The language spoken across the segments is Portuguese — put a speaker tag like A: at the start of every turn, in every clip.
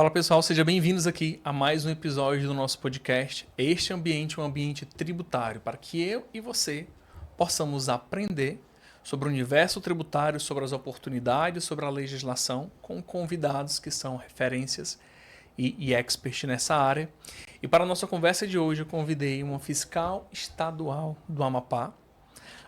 A: Fala pessoal, sejam bem-vindos aqui a mais um episódio do nosso podcast. Este ambiente é um ambiente tributário para que eu e você possamos aprender sobre o universo tributário, sobre as oportunidades, sobre a legislação, com convidados que são referências e experts nessa área. E para a nossa conversa de hoje eu convidei uma fiscal estadual do Amapá,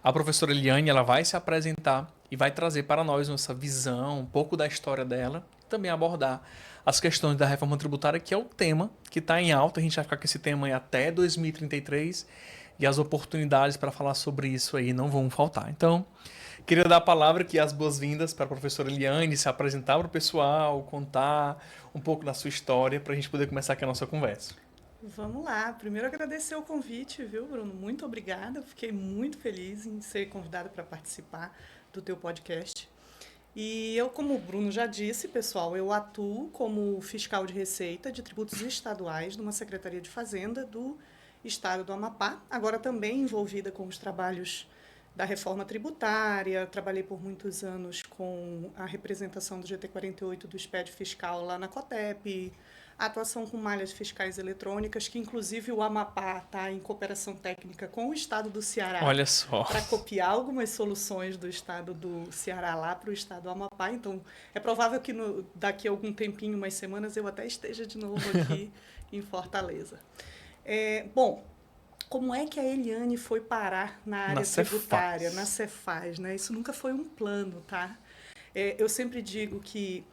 A: a professora Eliane. Ela vai se apresentar e vai trazer para nós nossa visão, um pouco da história dela, também abordar as questões da reforma tributária, que é o tema que está em alta. A gente vai ficar com esse tema aí até 2033 e as oportunidades para falar sobre isso aí não vão faltar. Então, queria dar a palavra aqui, as boas-vindas para a professora Eliane, se apresentar para o pessoal, contar um pouco da sua história, para a gente poder começar aqui a nossa conversa.
B: Vamos lá. Primeiro agradecer o convite, viu, Bruno? Muito obrigada. Fiquei muito feliz em ser convidada para participar do teu podcast. E eu, como o Bruno já disse, pessoal, eu atuo como fiscal de receita de tributos estaduais numa Secretaria de Fazenda do Estado do Amapá. Agora também envolvida com os trabalhos da reforma tributária. Trabalhei por muitos anos com a representação do GT48 do SPED fiscal lá na COTEP, a atuação com malhas fiscais eletrônicas, que inclusive o Amapá está em cooperação técnica com o estado do Ceará.
A: Olha só.
B: Para copiar algumas soluções do estado do Ceará lá para o estado do Amapá. Então, é provável que daqui a algum tempinho, umas semanas, eu até esteja de novo aqui em Fortaleza. Bom, como é que a Eliane foi parar na área tributária, na Cefaz, né? Isso nunca foi um plano, tá? Eu sempre digo que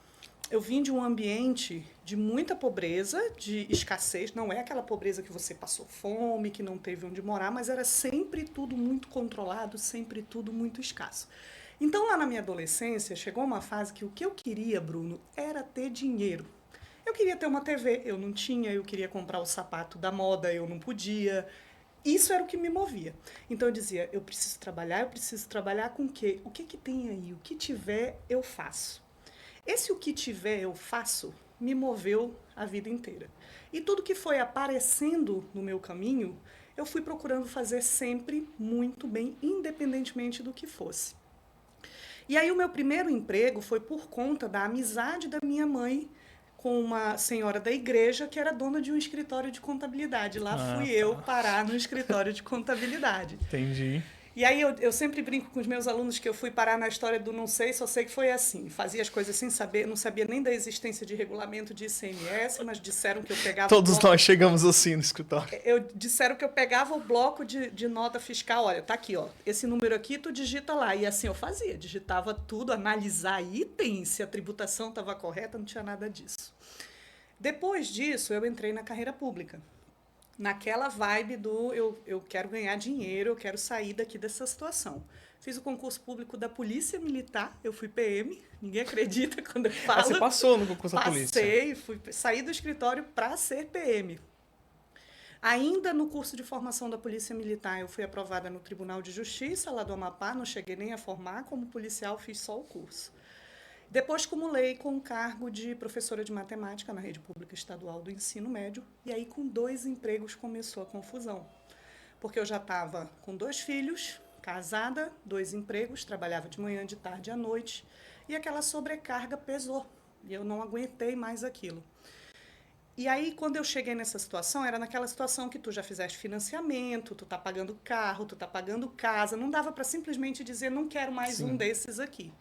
B: eu vim de um ambiente de muita pobreza, de escassez. Não é aquela pobreza que você passou fome, que não teve onde morar, mas era sempre tudo muito controlado, sempre tudo muito escasso. Então, lá na minha adolescência, chegou uma fase que o que eu queria, Bruno, era ter dinheiro. Eu queria ter uma TV, eu não tinha. Eu queria comprar o sapato da moda, eu não podia. Isso era o que me movia. Então eu dizia, eu preciso trabalhar com o quê? O que tem aí? O que tiver, eu faço. Esse o que tiver, eu faço, me moveu a vida inteira. E tudo que foi aparecendo no meu caminho, eu fui procurando fazer sempre muito bem, independentemente do que fosse. E aí o meu primeiro emprego foi por conta da amizade da minha mãe com uma senhora da igreja que era dona de um escritório de contabilidade. Lá fui eu parar no escritório de contabilidade.
A: Entendi.
B: E aí eu sempre brinco com os meus alunos que eu fui parar na história do não sei, só sei que foi assim. Fazia as coisas sem saber, não sabia nem da existência de regulamento de ICMS, mas disseram que eu pegava...
A: Todos nós chegamos assim no escritório.
B: Disseram que eu pegava o bloco de nota fiscal. Olha, tá aqui, ó. Esse número aqui, tu digita lá. E assim eu fazia. Digitava tudo, analisar itens, se a tributação estava correta, não tinha nada disso. Depois disso, eu entrei na carreira pública. Naquela vibe do eu quero ganhar dinheiro, eu quero sair daqui dessa situação. Fiz o concurso público da Polícia Militar, eu fui PM, ninguém acredita quando eu falo.
A: Você passou no concurso da polícia?
B: Passei, saí do escritório para ser PM. Ainda no curso de formação da Polícia Militar, eu fui aprovada no Tribunal de Justiça lá do Amapá, não cheguei nem a formar como policial, fiz só o curso. Depois cumulei com o cargo de professora de matemática na rede pública estadual do ensino médio, e aí com 2 empregos começou a confusão. Porque eu já estava com 2 filhos, casada, 2 empregos, trabalhava de manhã, de tarde e à noite, e aquela sobrecarga pesou, e eu não aguentei mais aquilo. E aí, quando eu cheguei nessa situação, era naquela situação que tu já fizeste financiamento, tu tá pagando carro, tu tá pagando casa, não dava para simplesmente dizer, não quero mais
A: Sim.
B: um desses aqui.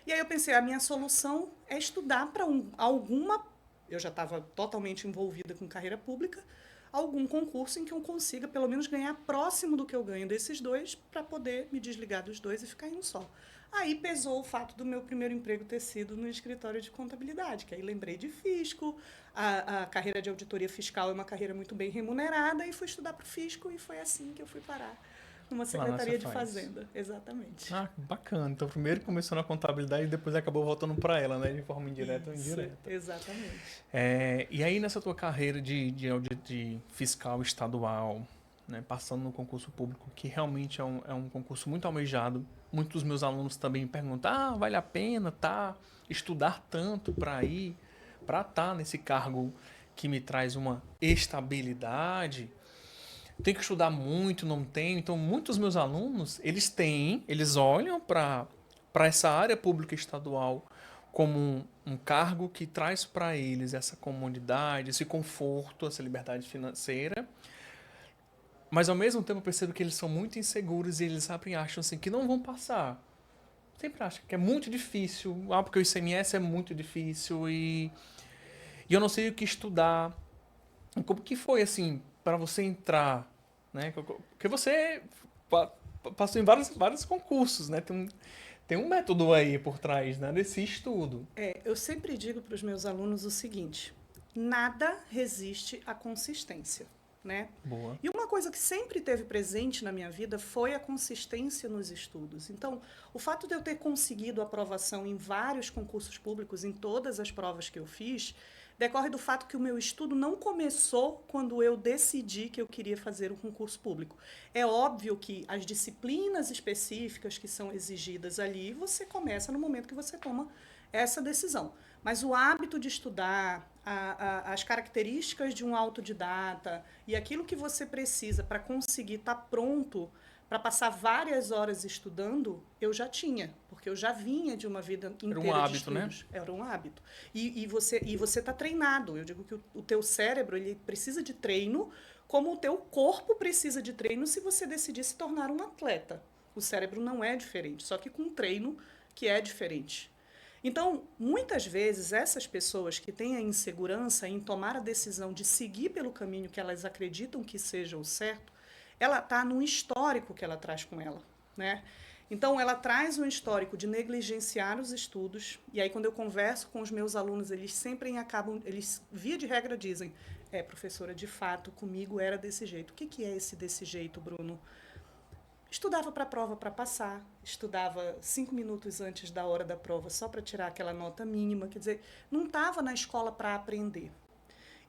B: E aí eu pensei, a minha solução é estudar para alguma... Eu já estava totalmente envolvida com carreira pública, algum concurso em que eu consiga pelo menos ganhar próximo do que eu ganho desses 2 para poder me desligar dos 2 e ficar em um só. Aí pesou o fato do meu primeiro emprego ter sido no escritório de contabilidade, que aí lembrei de fisco, a carreira de auditoria fiscal é uma carreira muito bem remunerada, e fui estudar para o fisco, e foi assim que eu fui parar numa secretaria de fazenda, exatamente.
A: Ah, bacana. Então primeiro começou na contabilidade e depois acabou voltando para ela, né? De forma indireta ou indireta.
B: Exatamente.
A: E aí nessa tua carreira de fiscal estadual, né, passando no concurso público, que realmente é um concurso muito almejado, muitos dos meus alunos também me perguntam, vale a pena estudar tanto para estar nesse cargo que me traz uma estabilidade? Tem que estudar muito, não tem. Então, muitos meus alunos, eles olham para essa área pública estadual como um cargo que traz para eles essa comodidade, esse conforto, essa liberdade financeira. Mas ao mesmo tempo eu percebo que eles são muito inseguros e eles sempre acham assim que não vão passar. Sempre acham que é muito difícil. Ah, porque o ICMS é muito difícil e eu não sei o que estudar. Como que foi assim para você entrar, né? Porque você passou em vários concursos, né? Tem um método aí por trás, né, desse estudo.
B: Eu sempre digo para os meus alunos o seguinte: nada resiste à consistência, né?
A: Boa.
B: E uma coisa que sempre teve presente na minha vida foi a consistência nos estudos. Então, o fato de eu ter conseguido aprovação em vários concursos públicos, em todas as provas que eu fiz, decorre do fato que o meu estudo não começou quando eu decidi que eu queria fazer um concurso público. É óbvio que as disciplinas específicas que são exigidas ali, você começa no momento que você toma essa decisão. Mas o hábito de estudar, as características de um autodidata e aquilo que você precisa para conseguir estar pronto para passar várias horas estudando, eu já tinha, porque eu já vinha de uma vida inteira
A: Era um hábito,
B: de estudos.
A: né?
B: Era um hábito. E você está treinado. Eu digo que o teu cérebro ele precisa de treino, como o teu corpo precisa de treino se você decidir se tornar um atleta. O cérebro não é diferente, só que com treino que é diferente. Então, muitas vezes, essas pessoas que têm a insegurança em tomar a decisão de seguir pelo caminho que elas acreditam que seja o certo, ela está num histórico que ela traz com ela, né? Então, ela traz um histórico de negligenciar os estudos, e aí quando eu converso com os meus alunos, eles sempre acabam, eles via de regra dizem, professora, de fato, comigo era desse jeito. O que é esse desse jeito, Bruno? Estudava para a prova para passar, estudava 5 minutos antes da hora da prova só para tirar aquela nota mínima, quer dizer, não estava na escola para aprender.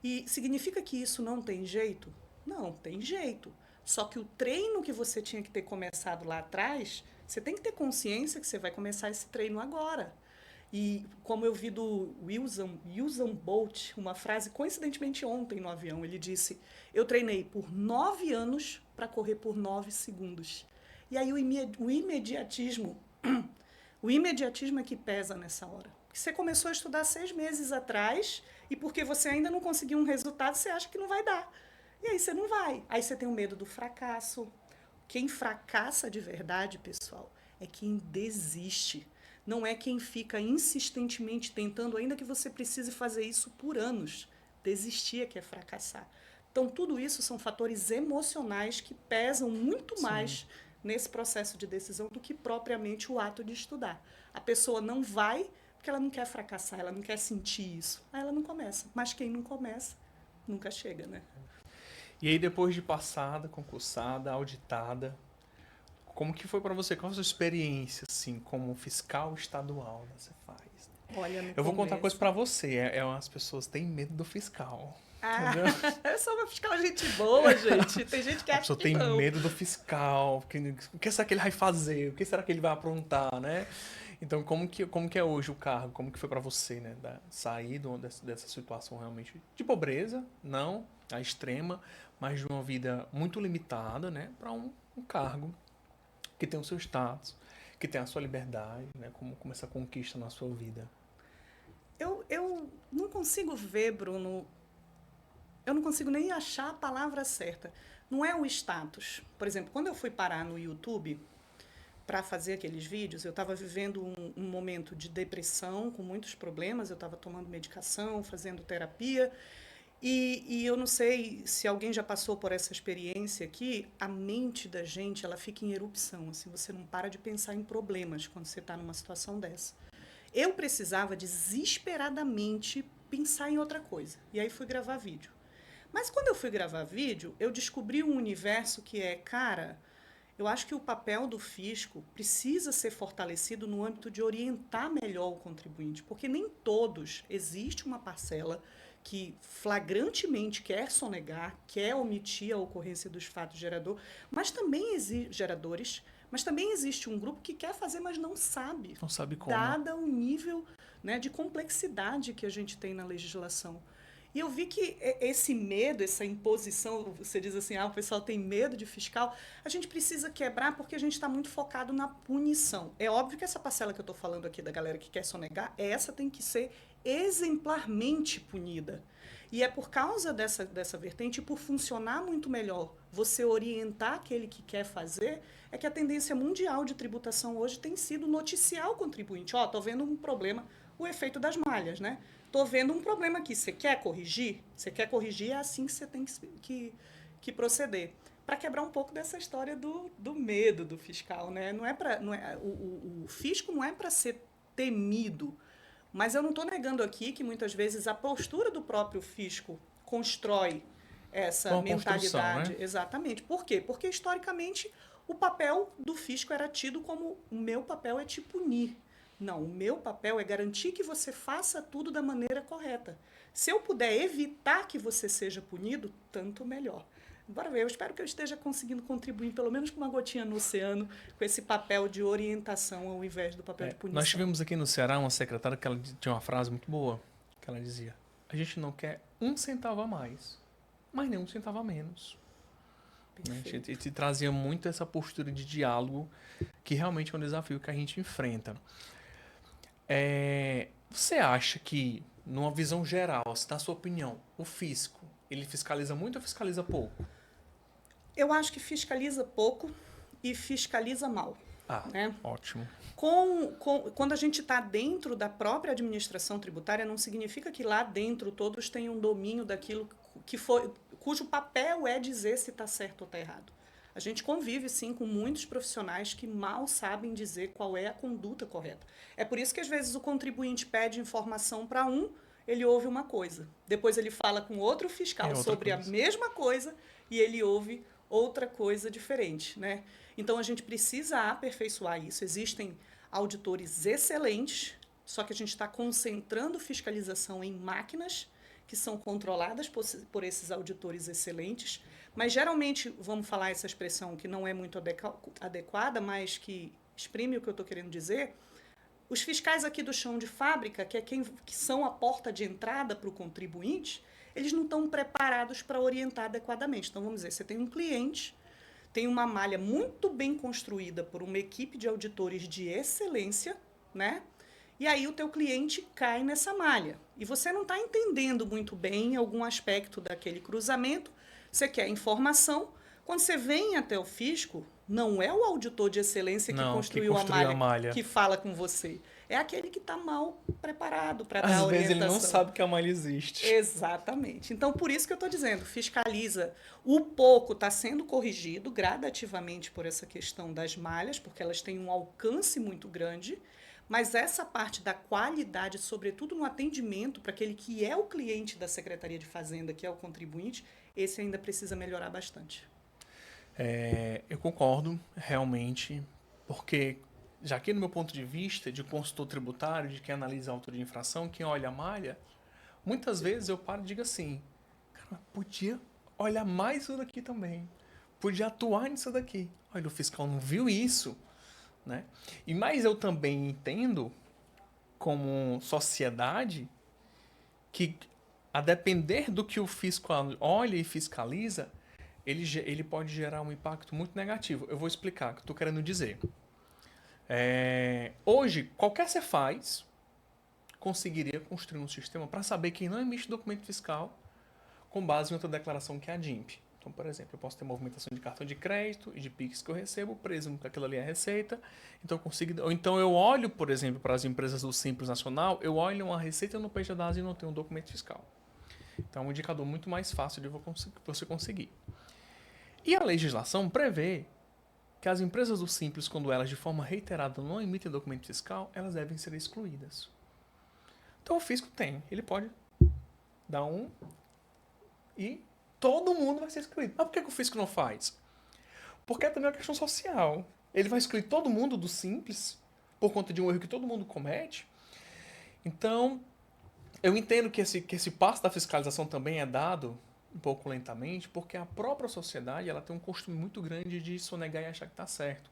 B: E significa que isso não tem jeito? Não, tem jeito. Só que o treino que você tinha que ter começado lá atrás, você tem que ter consciência que você vai começar esse treino agora. E como eu vi do Usain Bolt, uma frase coincidentemente ontem no avião, ele disse: eu treinei por 9 anos para correr por 9 segundos. E aí o imediatismo, o imediatismo é que pesa nessa hora. Você começou a estudar 6 meses atrás e porque você ainda não conseguiu um resultado, você acha que não vai dar. E aí você não vai. Aí você tem o medo do fracasso. Quem fracassa de verdade, pessoal, é quem desiste. Não é quem fica insistentemente tentando, ainda que você precise fazer isso por anos. Desistir é que é fracassar. Então, tudo isso são fatores emocionais que pesam muito mais nesse processo de decisão do que propriamente o ato de estudar. A pessoa não vai porque ela não quer fracassar, ela não quer sentir isso. Aí ela não começa. Mas quem não começa, nunca chega, né?
A: E aí depois de passada, concursada, auditada, como que foi para você? Qual a sua experiência, assim, como fiscal estadual, né, você faz?
B: Olha,
A: Eu vou contar uma coisa para você. As pessoas têm medo do fiscal. Entendeu?
B: Eu sou uma fiscal gente boa, gente. Tem gente que
A: A
B: acha
A: pessoa
B: que
A: tem
B: não.
A: medo do fiscal. O que será que ele vai fazer? O que será que ele vai aprontar, né? Então, como que é hoje o cargo? Como que foi para você, né? Sair dessa situação realmente de pobreza, não a extrema, mas de uma vida muito limitada, né? Para um cargo que tem o seu status, que tem a sua liberdade, né? Como essa conquista na sua vida.
B: Eu não consigo ver, Bruno, eu não consigo nem achar a palavra certa. Não é o status. Por exemplo, quando eu fui parar no YouTube para fazer aqueles vídeos, eu estava vivendo um momento de depressão, com muitos problemas, eu estava tomando medicação, fazendo terapia, e eu não sei se alguém já passou por essa experiência aqui, a mente da gente, ela fica em erupção, assim, você não para de pensar em problemas quando você está numa situação dessa. Eu precisava desesperadamente pensar em outra coisa, e aí fui gravar vídeo. Mas quando eu fui gravar vídeo, eu descobri um universo que é, cara, eu acho que o papel do fisco precisa ser fortalecido no âmbito de orientar melhor o contribuinte, porque nem todos, existe uma parcela que flagrantemente quer sonegar, quer omitir a ocorrência dos fatos geradores, mas também existe um grupo que quer fazer, mas não sabe.
A: Não sabe como.
B: Dada o nível, né, de complexidade que a gente tem na legislação. E eu vi que esse medo, essa imposição, você diz assim, o pessoal tem medo de fiscal, a gente precisa quebrar porque a gente está muito focado na punição. É óbvio que essa parcela que eu estou falando aqui da galera que quer sonegar, essa tem que ser exemplarmente punida. E é por causa dessa vertente, por funcionar muito melhor, você orientar aquele que quer fazer, é que a tendência mundial de tributação hoje tem sido noticiar o contribuinte. Ó, tô vendo um problema, o efeito das malhas, né? Tô vendo um problema aqui, você quer corrigir? Você quer corrigir, é assim que você tem que proceder. Para quebrar um pouco dessa história do medo do fiscal, né? O fisco não é para ser temido, mas eu não estou negando aqui que muitas vezes a postura do próprio fisco constrói essa mentalidade.
A: Né?
B: Exatamente. Por quê? Porque historicamente o papel do fisco era tido como o meu papel é te punir. Não, o meu papel é garantir que você faça tudo da maneira correta. Se eu puder evitar que você seja punido, tanto melhor. Bora ver, eu espero que eu esteja conseguindo contribuir, pelo menos com uma gotinha no oceano, com esse papel de orientação ao invés do papel de punição.
A: Nós tivemos aqui no Ceará uma secretária que ela tinha uma frase muito boa, que ela dizia: a gente não quer 1 centavo a mais, mas nem 1 centavo a menos. Né? A gente trazia muito essa postura de diálogo, que realmente é um desafio que a gente enfrenta. Você acha que, numa visão geral, na sua opinião, o fisco, ele fiscaliza muito ou fiscaliza pouco?
B: Eu acho que fiscaliza pouco e fiscaliza mal. Né?
A: Ótimo.
B: Quando a gente está dentro da própria administração tributária, não significa que lá dentro todos tenham domínio daquilo cujo papel é dizer se está certo ou está errado. A gente convive, sim, com muitos profissionais que mal sabem dizer qual é a conduta correta. É por isso que, às vezes, o contribuinte pede informação para ele ouve uma coisa. Depois ele fala com outro fiscal sobre a mesma coisa e ele ouve outra coisa diferente, né? Então, a gente precisa aperfeiçoar isso. Existem auditores excelentes, só que a gente está concentrando fiscalização em máquinas que são controladas por esses auditores excelentes. Mas, geralmente, vamos falar essa expressão que não é muito adequada, mas que exprime o que eu estou querendo dizer, os fiscais aqui do chão de fábrica, que são a porta de entrada para o contribuinte, eles não estão preparados para orientar adequadamente. Então, vamos dizer, você tem um cliente, tem uma malha muito bem construída por uma equipe de auditores de excelência, né? E aí o teu cliente cai nessa malha. E você não está entendendo muito bem algum aspecto daquele cruzamento, você quer informação. Quando você vem até o fisco, não é o auditor de excelência que construiu a malha que fala com você. É aquele que está mal preparado para dar a orientação.
A: Às vezes ele não sabe que a malha existe.
B: Exatamente. Então, por isso que eu estou dizendo, fiscaliza. O pouco está sendo corrigido gradativamente por essa questão das malhas, porque elas têm um alcance muito grande, mas essa parte da qualidade, sobretudo no atendimento para aquele que é o cliente da Secretaria de Fazenda, que é o contribuinte, esse ainda precisa melhorar bastante.
A: Eu concordo, realmente, porque, já que no meu ponto de vista, de consultor tributário, de quem analisa a autor de infração, quem olha a malha, muitas vezes eu paro e digo assim, cara, podia olhar mais isso daqui também, podia atuar nisso daqui. Olha, o fiscal não viu isso, né? Mas eu também entendo, como sociedade, que a depender do que o fiscal olha e fiscaliza, ele pode gerar um impacto muito negativo. Eu vou explicar o que eu estou querendo dizer. Hoje, qualquer Cefaz conseguiria construir um sistema para saber quem não emite documento fiscal com base em outra declaração que é a DIMP. Então, por exemplo, eu posso ter movimentação de cartão de crédito e de PIX que eu recebo, presumo que aquilo ali é receita. Então, ou então eu olho, por exemplo, para as empresas do Simples Nacional, eu olho uma receita no peixe das e não tenho um documento fiscal. Então, é um indicador muito mais fácil de você conseguir. E a legislação prevê que as empresas do Simples, quando elas de forma reiterada não emitem documento fiscal, elas devem ser excluídas. Então o fisco ele pode dar e todo mundo vai ser excluído. Mas por que o fisco não faz? Porque é também uma questão social. Ele vai excluir todo mundo do Simples por conta de um erro que todo mundo comete. Então, eu entendo que esse passo da fiscalização também é dado um pouco lentamente, porque a própria sociedade ela tem um costume muito grande de sonegar e achar que está certo.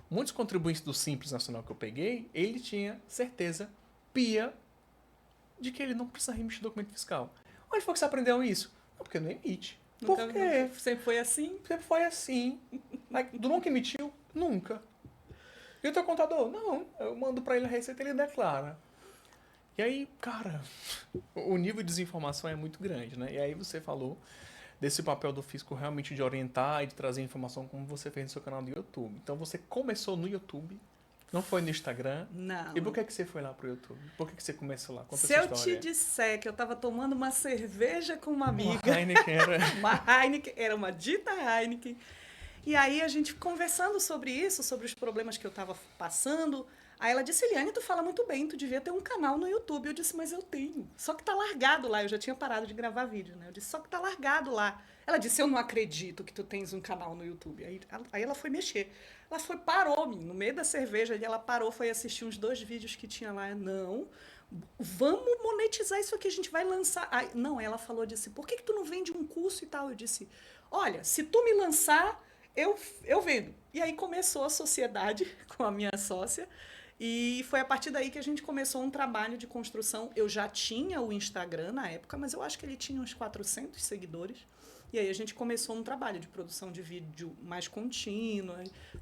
A: Muitos contribuintes do Simples Nacional que eu peguei, ele tinha certeza pia de que ele não precisava emitir documento fiscal. Onde foi que você aprendeu isso? Não, porque não emite. Por quê?
B: Sempre foi assim?
A: Sempre foi assim. Tu nunca emitiu? Nunca. E o teu contador? Não. Eu mando pra ele a receita e ele declara. E aí, cara, o nível de desinformação é muito grande, né? E aí você falou desse papel do fisco realmente de orientar e de trazer informação como você fez no seu canal do YouTube. Então você começou no YouTube, não foi no Instagram.
B: Não.
A: E por que você foi lá pro YouTube? Por que você começou lá? Conta
B: Se
A: essa
B: eu
A: história.
B: te disser que eu estava tomando uma cerveja com uma amiga...
A: Uma Heineken era...
B: uma Heineken, era uma dita Heineken. E aí a gente conversando sobre isso, sobre os problemas que eu estava passando... Aí ela disse, Eliane, tu fala muito bem, tu devia ter um canal no YouTube. Eu disse, mas eu tenho. Só que tá largado lá. Eu já tinha parado de gravar vídeo, né? Eu disse, só que tá largado lá. Ela disse, eu não acredito que tu tens um canal no YouTube. Aí ela foi mexer. Ela foi, parou, no meio da cerveja, e ela parou, foi assistir uns 2 vídeos que tinha lá. Não, vamos monetizar isso aqui, a gente vai lançar. Aí, não, ela falou, disse, por que tu não vende um curso e tal? Eu disse, olha, se tu me lançar, eu vendo. E aí começou a sociedade com a minha sócia. E foi a partir daí que a gente começou um trabalho de construção. Eu já tinha o Instagram na época, mas eu acho que ele tinha uns 400 seguidores. E aí a gente começou um trabalho de produção de vídeo mais contínuo.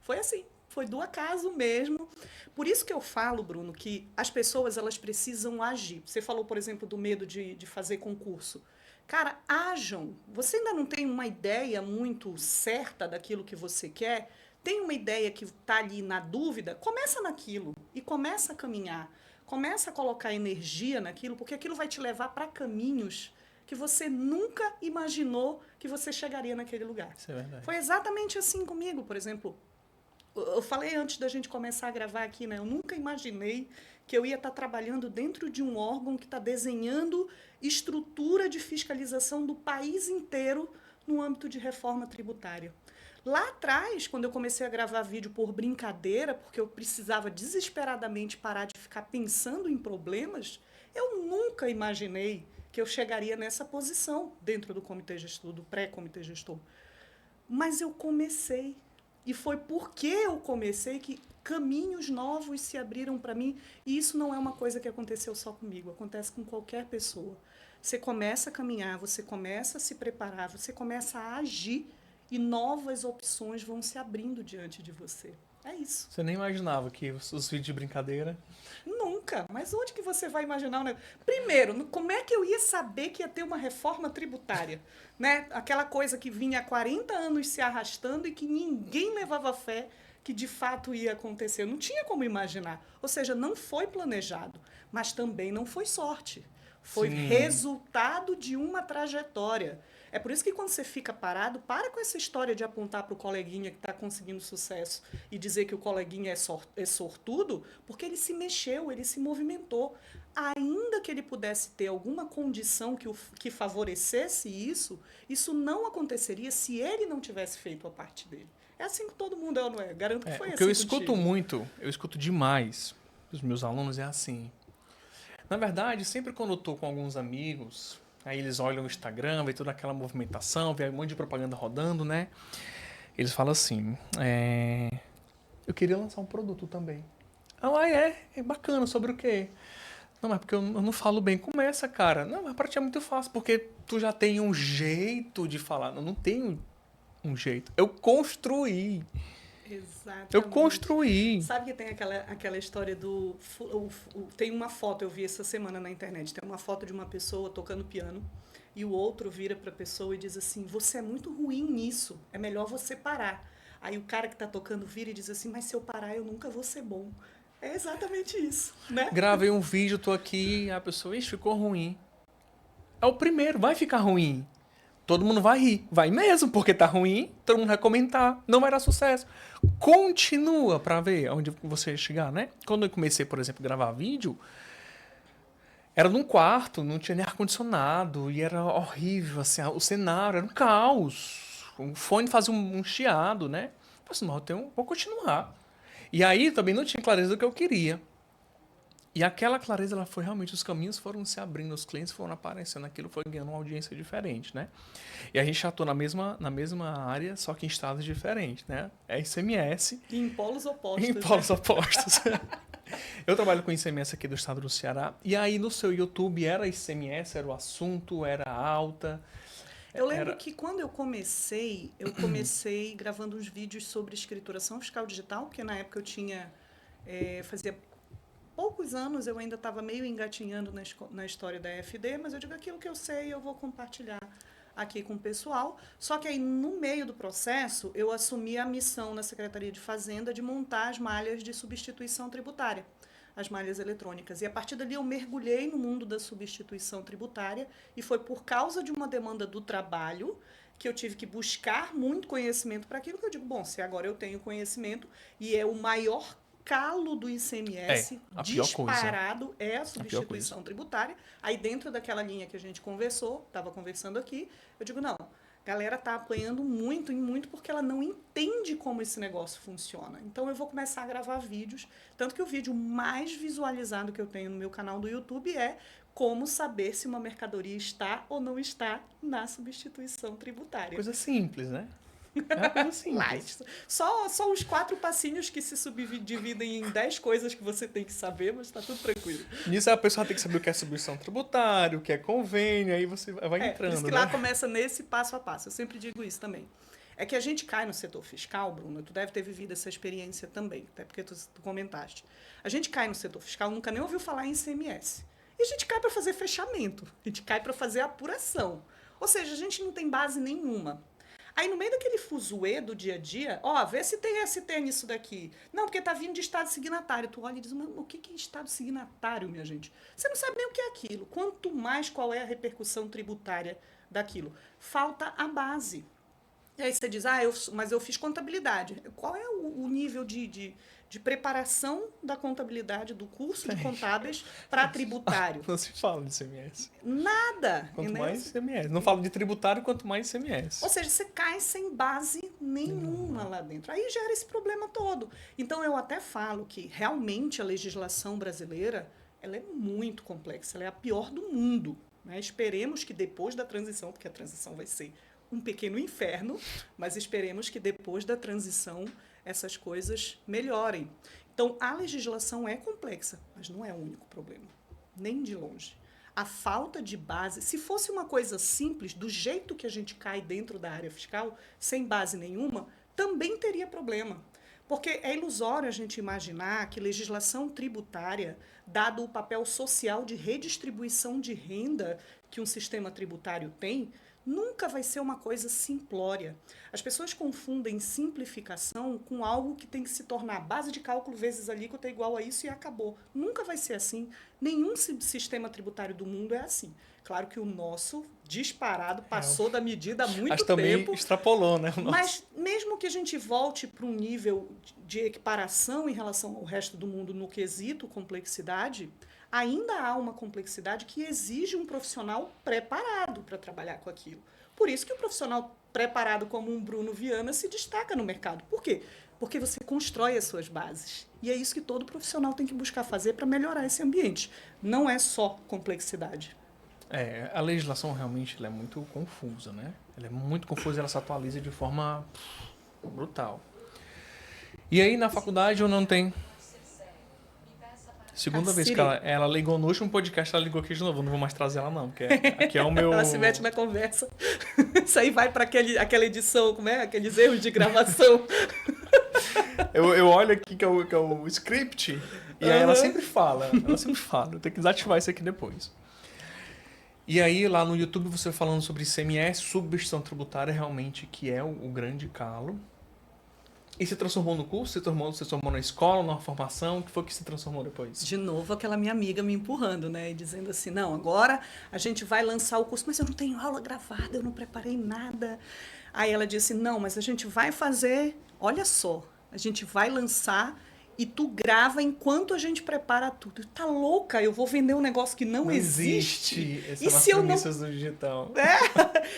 B: Foi assim, foi do acaso mesmo. Por isso que eu falo, Bruno, que as pessoas elas precisam agir. Você falou, por exemplo, do medo de fazer concurso. Cara, ajam. Você ainda não tem uma ideia muito certa daquilo que você quer? Tem uma ideia que está ali na dúvida? Começa naquilo e começa a caminhar. Começa a colocar energia naquilo, porque aquilo vai te levar para caminhos que você nunca imaginou que você chegaria naquele lugar.
A: Isso é verdade.
B: Foi exatamente assim comigo, por exemplo. Eu falei antes da gente começar a gravar aqui, né? Eu nunca imaginei que eu ia estar trabalhando dentro de um órgão que está desenhando estrutura de fiscalização do país inteiro no âmbito de reforma tributária. Lá atrás, quando eu comecei a gravar vídeo por brincadeira, porque eu precisava desesperadamente parar de ficar pensando em problemas, eu nunca imaginei que eu chegaria nessa posição dentro do comitê gestor, do pré-comitê gestor. Mas eu comecei. E foi porque eu comecei que caminhos novos se abriram para mim. E isso não é uma coisa que aconteceu só comigo, acontece com qualquer pessoa. Você começa a caminhar, você começa a se preparar, você começa a agir e novas opções vão se abrindo diante de você. É isso.
A: Você nem imaginava que os vídeos de brincadeira...
B: Nunca. Mas onde que você vai imaginar? Primeiro, como é que eu ia saber que ia ter uma reforma tributária? Né? Aquela coisa que vinha há 40 anos se arrastando e que ninguém levava fé que de fato ia acontecer. Eu não tinha como imaginar. Ou seja, não foi planejado, mas também não foi sorte. Foi resultado de uma trajetória. É por isso que quando você fica parado, para com essa história de apontar para o coleguinha que está conseguindo sucesso e dizer que o coleguinha é sortudo, porque ele se mexeu, ele se movimentou. Ainda que ele pudesse ter alguma condição que favorecesse isso, isso não aconteceria se ele não tivesse feito a parte dele. É assim que todo mundo é, não é? Garanto que foi assim.
A: O que eu escuto muito, eu escuto demais dos meus alunos é assim. Na verdade, sempre quando eu estou com alguns amigos, aí eles olham o Instagram, vê toda aquela movimentação, vê um monte de propaganda rodando, né? Eles falam assim, eu queria lançar um produto também. É bacana, sobre o quê? Não, mas porque eu não falo bem. Começa, cara. Não, mas para ti é muito fácil, porque tu já tem um jeito de falar. Não tenho um jeito. Eu construí.
B: Exatamente.
A: Eu construí.
B: Sabe que tem aquela história do... Tem uma foto, eu vi essa semana na internet, tem uma foto de uma pessoa tocando piano e o outro vira para a pessoa e diz assim, você é muito ruim nisso, é melhor você parar. Aí o cara que está tocando vira e diz assim, mas se eu parar eu nunca vou ser bom. É exatamente isso, né?
A: Gravei um vídeo, tô aqui, a pessoa, ficou ruim. É o primeiro, vai ficar ruim. Todo mundo vai rir. Vai mesmo, porque tá ruim, todo mundo vai comentar, não vai dar sucesso. Continua pra ver onde você chegar, né? Quando eu comecei, por exemplo, a gravar vídeo, era num quarto, não tinha nem ar-condicionado, e era horrível, assim, o cenário era um caos. O fone fazia um chiado, né? Eu falei assim, não, vou continuar. E aí também não tinha clareza do que eu queria. E aquela clareza, ela foi realmente, os caminhos foram se abrindo, os clientes foram aparecendo, aquilo foi ganhando uma audiência diferente, né? E a gente já atua na mesma área, só que em estados diferentes, né? É ICMS.
B: E em polos opostos.
A: Em polos opostos. Eu trabalho com ICMS aqui do estado do Ceará. E aí no seu YouTube era ICMS, era o assunto, era alta?
B: Eu lembro que quando eu comecei gravando uns vídeos sobre escrituração fiscal digital, porque na época eu tinha, fazia poucos anos, eu ainda estava meio engatinhando na história da FD, mas eu digo aquilo que eu sei, eu vou compartilhar aqui com o pessoal. Só que aí, no meio do processo, eu assumi a missão na Secretaria de Fazenda de montar as malhas de substituição tributária, as malhas eletrônicas. E a partir dali eu mergulhei no mundo da substituição tributária e foi por causa de uma demanda do trabalho que eu tive que buscar muito conhecimento para aquilo que eu digo, bom, se agora eu tenho conhecimento e é o maior calo do ICMS disparado é a substituição tributária. Aí dentro daquela linha que a gente estava conversando aqui, eu digo, não, a galera está apanhando muito porque ela não entende como esse negócio funciona. Então eu vou começar a gravar vídeos, tanto que o vídeo mais visualizado que eu tenho no meu canal do YouTube é como saber se uma mercadoria está ou não está na substituição tributária.
A: Coisa simples, né? É uma coisa simples.
B: Só os 4 passinhos que se subdividem em 10 coisas que você tem que saber, mas está tudo tranquilo.
A: Nisso a pessoa tem que saber o que é substituição tributária, o que é convênio, aí você vai entrando.
B: Por isso que lá começa nesse passo a passo. Eu sempre digo isso também. É que a gente cai no setor fiscal, Bruno, tu deve ter vivido essa experiência também, até porque tu comentaste. A gente cai no setor fiscal, nunca nem ouviu falar em ICMS. E a gente cai para fazer fechamento, a gente cai para fazer apuração. Ou seja, a gente não tem base nenhuma. Aí, no meio daquele fuzuê do dia a dia, vê se tem ST nisso daqui. Não, porque tá vindo de estado signatário. Tu olha e diz, mas o que é estado signatário, minha gente? Você não sabe nem o que é aquilo. Quanto mais qual é a repercussão tributária daquilo. Falta a base. E aí você diz, mas eu fiz contabilidade. Qual é o nível de preparação da contabilidade, do curso de contábeis para tributário?
A: Não se fala de ICMS.
B: Nada.
A: Quanto mais ICMS. Não falo de tributário, quanto mais ICMS.
B: Ou seja, você cai sem base nenhuma lá dentro. Aí gera esse problema todo. Então, eu até falo que realmente a legislação brasileira ela é muito complexa. Ela é a pior do mundo. Né? Esperemos que depois da transição, porque a transição vai ser um pequeno inferno, mas esperemos que depois da transição essas coisas melhorem. Então, a legislação é complexa, mas não é o único problema, nem de longe. A falta de base, se fosse uma coisa simples, do jeito que a gente cai dentro da área fiscal, sem base nenhuma, também teria problema. Porque é ilusório a gente imaginar que legislação tributária, dado o papel social de redistribuição de renda que um sistema tributário tem, nunca vai ser uma coisa simplória. As pessoas confundem simplificação com algo que tem que se tornar base de cálculo vezes alíquota igual a isso e acabou. Nunca vai ser assim. Nenhum sistema tributário do mundo é assim. Claro que o nosso, disparado, passou da medida há muito tempo.
A: Também extrapolou, né?
B: Mas mesmo que a gente volte para um nível de equiparação em relação ao resto do mundo no quesito complexidade, ainda há uma complexidade que exige um profissional preparado para trabalhar com aquilo. Por isso que o profissional preparado como um Bruno Viana se destaca no mercado. Por quê? Porque você constrói as suas bases. E é isso que todo profissional tem que buscar fazer para melhorar esse ambiente. Não é só complexidade.
A: A legislação realmente ela é muito confusa, né? Ela é muito confusa e ela se atualiza de forma brutal. E aí na faculdade eu não tenho... Segunda vez que ela ligou no último podcast, ela ligou aqui de novo. Eu não vou mais trazer ela, não, porque aqui é o meu...
B: Ela se mete na conversa. Isso aí vai para aquela edição, como é? Aqueles erros de gravação.
A: eu olho aqui que é o script, e aí ela sempre fala. Eu tenho que desativar isso aqui depois. E aí, lá no YouTube, você falando sobre ICMS, substituição tributária, realmente, que é o grande calo. E se transformou no curso? Se transformou na escola, numa formação? O que foi que se transformou depois?
B: De novo, aquela minha amiga me empurrando, né? E dizendo assim, não, agora a gente vai lançar o curso, mas eu não tenho aula gravada, eu não preparei nada. Aí ela disse, não, mas a gente vai fazer, olha só, a gente vai lançar e tu grava enquanto a gente prepara tudo. Tá louca? Eu vou vender um negócio que não existe.
A: Essas são as premissas do digital.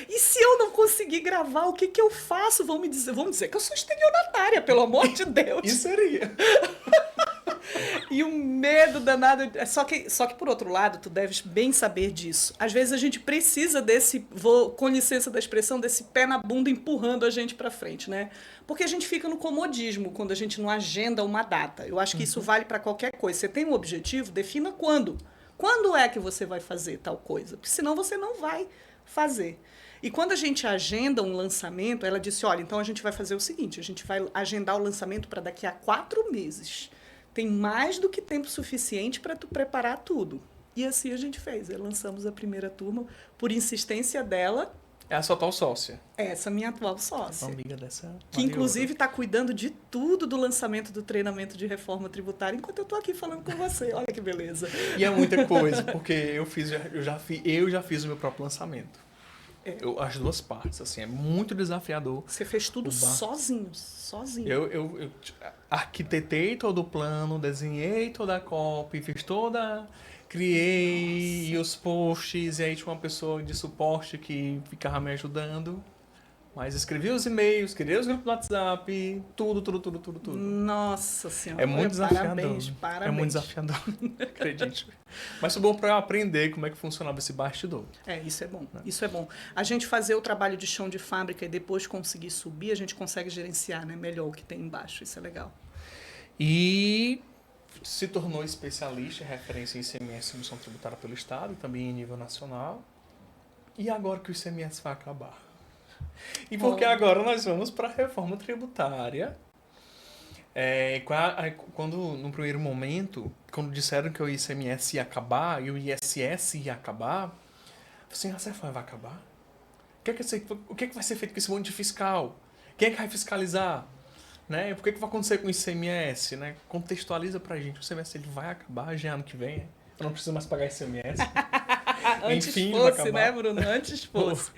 B: E se eu não conseguir gravar, o que eu faço? Vão dizer que eu sou estelionatária, pelo amor de Deus.
A: Isso seria.
B: E um medo danado. Só que, por outro lado, tu deves bem saber disso. Às vezes a gente precisa desse, com licença da expressão, desse pé na bunda empurrando a gente para frente, né? Porque a gente fica no comodismo quando a gente não agenda uma data. Eu acho que isso vale para qualquer coisa. Você tem um objetivo, defina quando. Quando é que você vai fazer tal coisa? Porque senão você não vai fazer. E quando a gente agenda um lançamento, ela disse, olha, então a gente vai fazer o seguinte, a gente vai agendar o lançamento para daqui a 4 meses. Tem mais do que tempo suficiente para tu preparar tudo. E assim a gente fez. Lançamos a primeira turma por insistência dela.
A: É a sua tal sócia.
B: Essa minha atual sócia.
A: Uma amiga dessa.
B: Que inclusive está cuidando de tudo do lançamento do treinamento de reforma tributária, enquanto eu estou aqui falando com você. Olha que beleza.
A: E é muita coisa, porque eu já fiz o meu próprio lançamento. As duas partes, assim, é muito desafiador.
B: Você fez tudo sozinho.
A: Eu arquitetei todo o plano, desenhei toda a copy, criei os posts, e aí tinha uma pessoa de suporte que ficava me ajudando. Mas escrevi os e-mails, criei os grupos do WhatsApp, tudo.
B: Nossa Senhora.
A: É muito desafiador.
B: Parabéns.
A: É muito desafiador, acredite. Mas foi bom para eu aprender como é que funcionava esse bastidor.
B: Isso é bom. Isso é bom. A gente fazer o trabalho de chão de fábrica e depois conseguir subir, a gente consegue gerenciar, né, melhor o que tem embaixo. Isso é legal.
A: E se tornou especialista em referência em ICMS e emissão tributária pelo Estado e também em nível nacional. E agora que o ICMS vai acabar? E porque agora nós vamos para a reforma tributária. Quando, no primeiro momento, quando disseram que o ICMS ia acabar e o ISS ia acabar, eu falei assim, essa reforma vai acabar? O que é que vai ser feito com esse monte de fiscal? Quem é que vai fiscalizar? Né? Por que vai acontecer com o ICMS? Né? Contextualiza pra gente. O ICMS ele vai acabar já ano que vem. Eu não preciso mais pagar ICMS.
B: Antes fosse, né, Bruno? Antes fosse.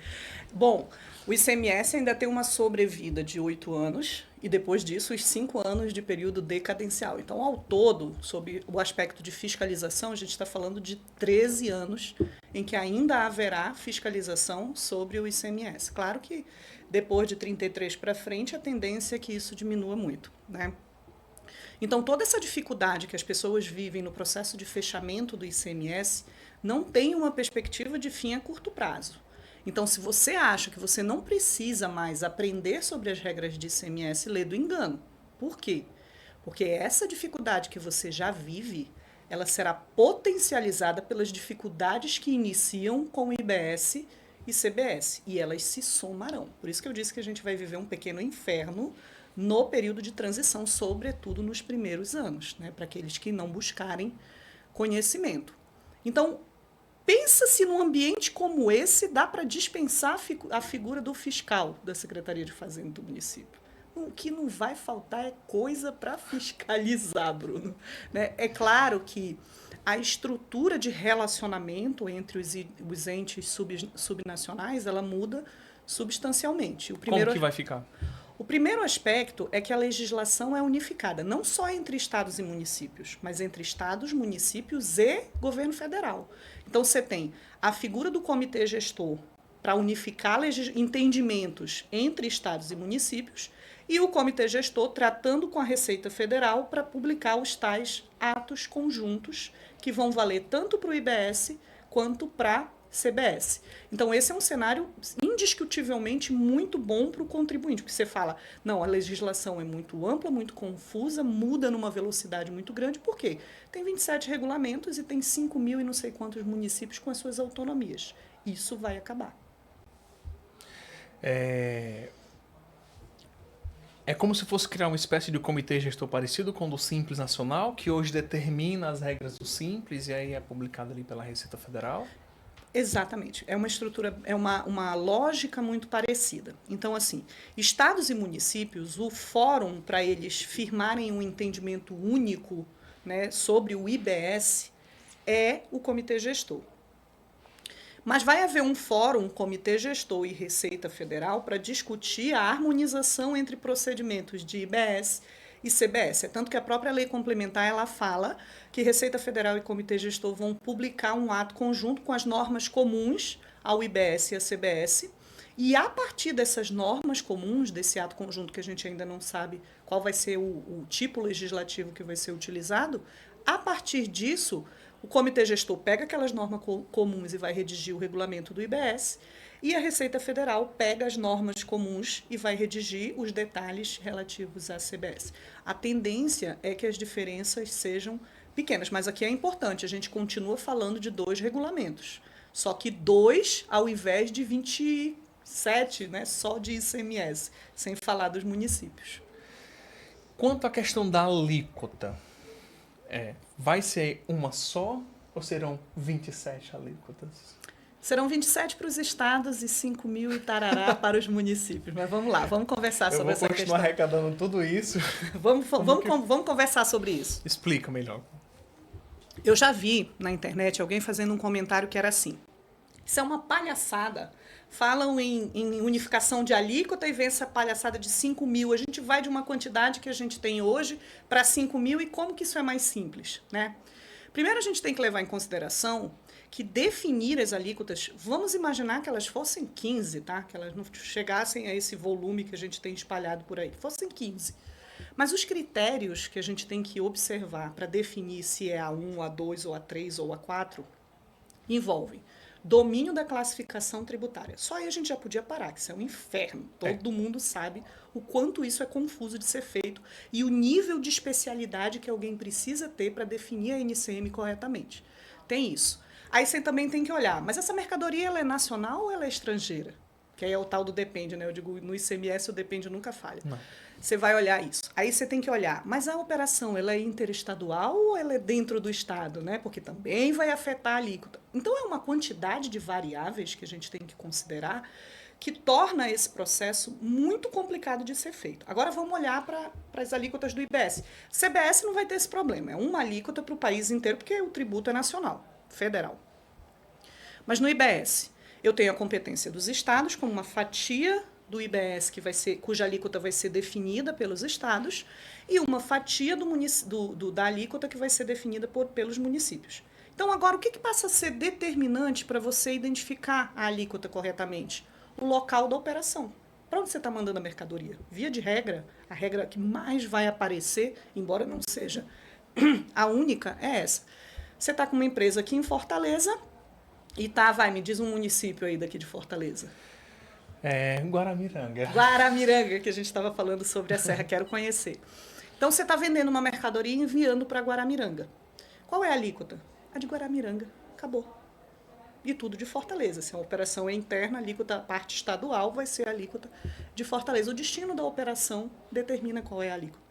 B: Bom, o ICMS ainda tem uma sobrevida de 8 anos e depois disso os 5 anos de período decadencial. Então, ao todo, sob o aspecto de fiscalização, a gente está falando de 13 anos em que ainda haverá fiscalização sobre o ICMS. Claro que depois de 33 para frente, a tendência é que isso diminua muito, né? Então, toda essa dificuldade que as pessoas vivem no processo de fechamento do ICMS não tem uma perspectiva de fim a curto prazo. Então, se você acha que você não precisa mais aprender sobre as regras de ICMS, lê do engano. Por quê? Porque essa dificuldade que você já vive, ela será potencializada pelas dificuldades que iniciam com IBS e CBS, e elas se somarão. Por isso que eu disse que a gente vai viver um pequeno inferno no período de transição, sobretudo nos primeiros anos, né, para aqueles que não buscarem conhecimento. Então, pensa se num ambiente como esse dá para dispensar a figura do fiscal da Secretaria de Fazenda do município. O que não vai faltar é coisa para fiscalizar, Bruno. Né? É claro que a estrutura de relacionamento entre os entes subnacionais ela muda substancialmente.
A: Como que vai ficar?
B: O primeiro aspecto é que a legislação é unificada, não só entre estados e municípios, mas entre estados, municípios e governo federal. Então, você tem a figura do comitê gestor para unificar entendimentos entre estados e municípios e o comitê gestor tratando com a Receita Federal para publicar os tais atos conjuntos que vão valer tanto para o IBS quanto para CBS. Então, esse é um cenário indiscutivelmente muito bom para o contribuinte, porque você fala, não, a legislação é muito ampla, muito confusa, muda numa velocidade muito grande, por quê? Tem 27 regulamentos e tem 5.000 e não sei quantos municípios com as suas autonomias. Isso vai acabar.
A: É como se fosse criar uma espécie de comitê gestor parecido com o do Simples Nacional, que hoje determina as regras do Simples e aí é publicado ali pela Receita Federal?
B: Exatamente. É uma estrutura, é uma lógica muito parecida. Então, assim, estados e municípios, o fórum para eles firmarem um entendimento único, né, sobre o IBS é o comitê gestor. Mas vai haver um fórum, comitê gestor e Receita Federal para discutir a harmonização entre procedimentos de IBS e CBS. É tanto que a própria lei complementar ela fala que Receita Federal e Comitê Gestor vão publicar um ato conjunto com as normas comuns ao IBS e à CBS E a partir dessas normas comuns, desse ato conjunto que a gente ainda não sabe qual vai ser o tipo legislativo que vai ser utilizado, a partir disso, o comitê gestor pega aquelas normas comuns e vai redigir o regulamento do IBS, e a Receita Federal pega as normas comuns e vai redigir os detalhes relativos à CBS. A tendência é que as diferenças sejam pequenas, mas aqui é importante, a gente continua falando de 2 regulamentos, só que 2 ao invés de 27, né, só de ICMS, sem falar dos municípios.
A: Quanto à questão da alíquota, vai ser uma só ou serão 27 alíquotas?
B: Serão 27 para os estados e 5 mil e tarará para os municípios. Mas vamos lá, vamos conversar sobre essa questão.
A: Eu vou continuar arrecadando tudo isso.
B: Vamos conversar sobre isso.
A: Explica melhor.
B: Eu já vi na internet alguém fazendo um comentário que era assim: isso é uma palhaçada. Falam em unificação de alíquota e vem essa palhaçada de 5 mil. A gente vai de uma quantidade que a gente tem hoje para 5 mil e como que isso é mais simples, né? Primeiro a gente tem que levar em consideração que definir as alíquotas, vamos imaginar que elas fossem 15, tá? Que elas não chegassem a esse volume que a gente tem espalhado por aí, fossem 15. Mas os critérios que a gente tem que observar para definir se é A1, A2, ou A3 ou A4 envolvem domínio da classificação tributária. Só aí a gente já podia parar, que isso é um inferno. Todo mundo sabe o quanto isso é confuso de ser feito e o nível de especialidade que alguém precisa ter para definir a NCM corretamente. Tem isso. Aí você também tem que olhar, mas essa mercadoria ela é nacional ou ela é estrangeira? Que aí é o tal do depende, né? Eu digo, no ICMS o depende nunca falha.
A: Não.
B: Você vai olhar isso. Aí você tem que olhar, mas a operação ela é interestadual ou ela é dentro do estado, né? Porque também vai afetar a alíquota. Então é uma quantidade de variáveis que a gente tem que considerar que torna esse processo muito complicado de ser feito. Agora vamos olhar para as alíquotas do IBS. CBS não vai ter esse problema, é uma alíquota para o país inteiro, porque o tributo é nacional, federal. Mas no IBS, eu tenho a competência dos estados como uma fatia do IBS cuja alíquota vai ser definida pelos estados e uma fatia da alíquota que vai ser definida pelos municípios. Então, agora, o que passa a ser determinante para você identificar a alíquota corretamente? O local da operação. Para onde você está mandando a mercadoria? Via de regra, a regra que mais vai aparecer, embora não seja a única, é essa. Você está com uma empresa aqui em Fortaleza e me diz um município aí daqui de Fortaleza.
A: Guaramiranga.
B: Guaramiranga, que a gente estava falando sobre a serra, quero conhecer. Então, você está vendendo uma mercadoria e enviando para Guaramiranga. Qual é a alíquota? A de Guaramiranga. Acabou. E tudo de Fortaleza. Se a operação é interna, a alíquota, a parte estadual, vai ser a alíquota de Fortaleza. O destino da operação determina qual é a alíquota.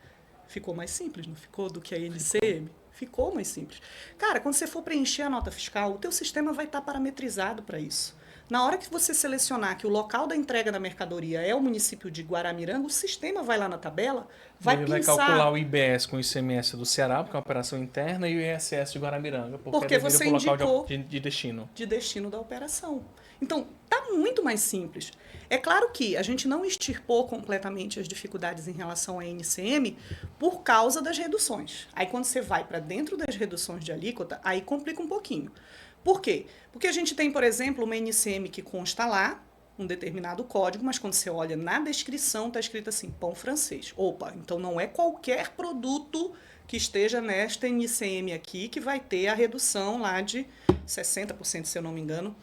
B: Ficou mais simples, não ficou? Do que a NCM? Ficou mais simples. Cara, quando você for preencher a nota fiscal, o teu sistema vai estar parametrizado para isso. Na hora que você selecionar que o local da entrega da mercadoria é o município de Guaramiranga, o sistema vai lá na tabela,
A: Ele vai calcular o IBS com o ICMS do Ceará, porque é uma operação interna, e o ISS de Guaramiranga, porque
B: você
A: pro
B: indicou
A: local de destino.
B: De destino da operação. Então, está muito mais simples. É claro que a gente não extirpou completamente as dificuldades em relação à NCM por causa das reduções. Aí, quando você vai para dentro das reduções de alíquota, aí complica um pouquinho. Por quê? Porque a gente tem, por exemplo, uma NCM que consta lá, um determinado código, mas quando você olha na descrição, está escrito assim, pão francês. Opa, então não é qualquer produto que esteja nesta NCM aqui que vai ter a redução lá de 60%, se eu não me engano.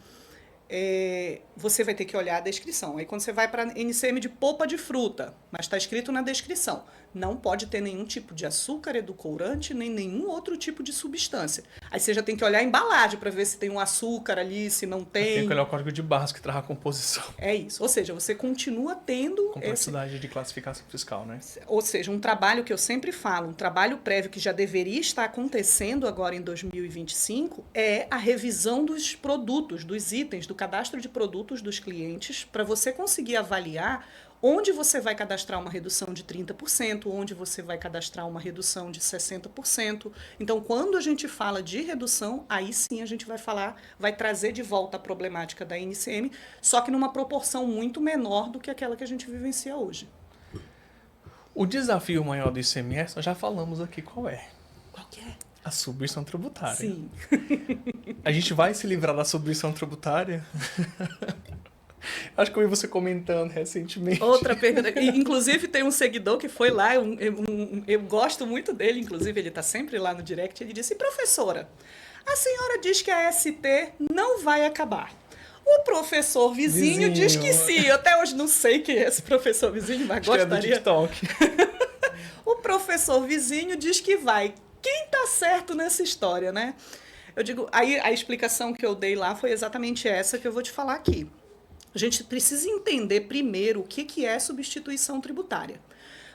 B: Você vai ter que olhar a descrição. Aí quando você vai para NCM de polpa de fruta, mas está escrito na descrição, não pode ter nenhum tipo de açúcar edulcorante, nem nenhum outro tipo de substância. Aí você já tem que olhar a embalagem para ver se tem um açúcar ali, se não tem.
A: Tem que olhar o código de barras que traz a composição.
B: É isso. Ou seja, você continua tendo...
A: Complexidade de classificação fiscal, né?
B: Ou seja, um trabalho que eu sempre falo, um trabalho prévio que já deveria estar acontecendo agora em 2025, é a revisão dos produtos, dos itens, do cadastro de produtos dos clientes, para você conseguir avaliar onde você vai cadastrar uma redução de 30%, onde você vai cadastrar uma redução de 60%. Então, quando a gente fala de redução, aí sim a gente vai trazer de volta a problemática da NCM, só que numa proporção muito menor do que aquela que a gente vivencia hoje.
A: O desafio maior do ICMS, nós já falamos aqui qual é.
B: Qual que é?
A: A submissão tributária.
B: Sim.
A: A gente vai se livrar da submissão tributária? Acho que eu vi você comentando recentemente.
B: Outra pergunta. Inclusive, tem um seguidor que foi lá, eu gosto muito dele, inclusive, ele está sempre lá no direct. Ele disse: professora, a senhora diz que a ST não vai acabar. O professor vizinho diz que sim. Eu até hoje não sei quem é esse professor vizinho, mas
A: Acho
B: gostaria.
A: que é do TikTok.
B: O professor vizinho diz que vai. Quem está certo nessa história, né? Eu digo, aí a explicação que eu dei lá foi exatamente essa que eu vou te falar aqui. A gente precisa entender primeiro o que é substituição tributária.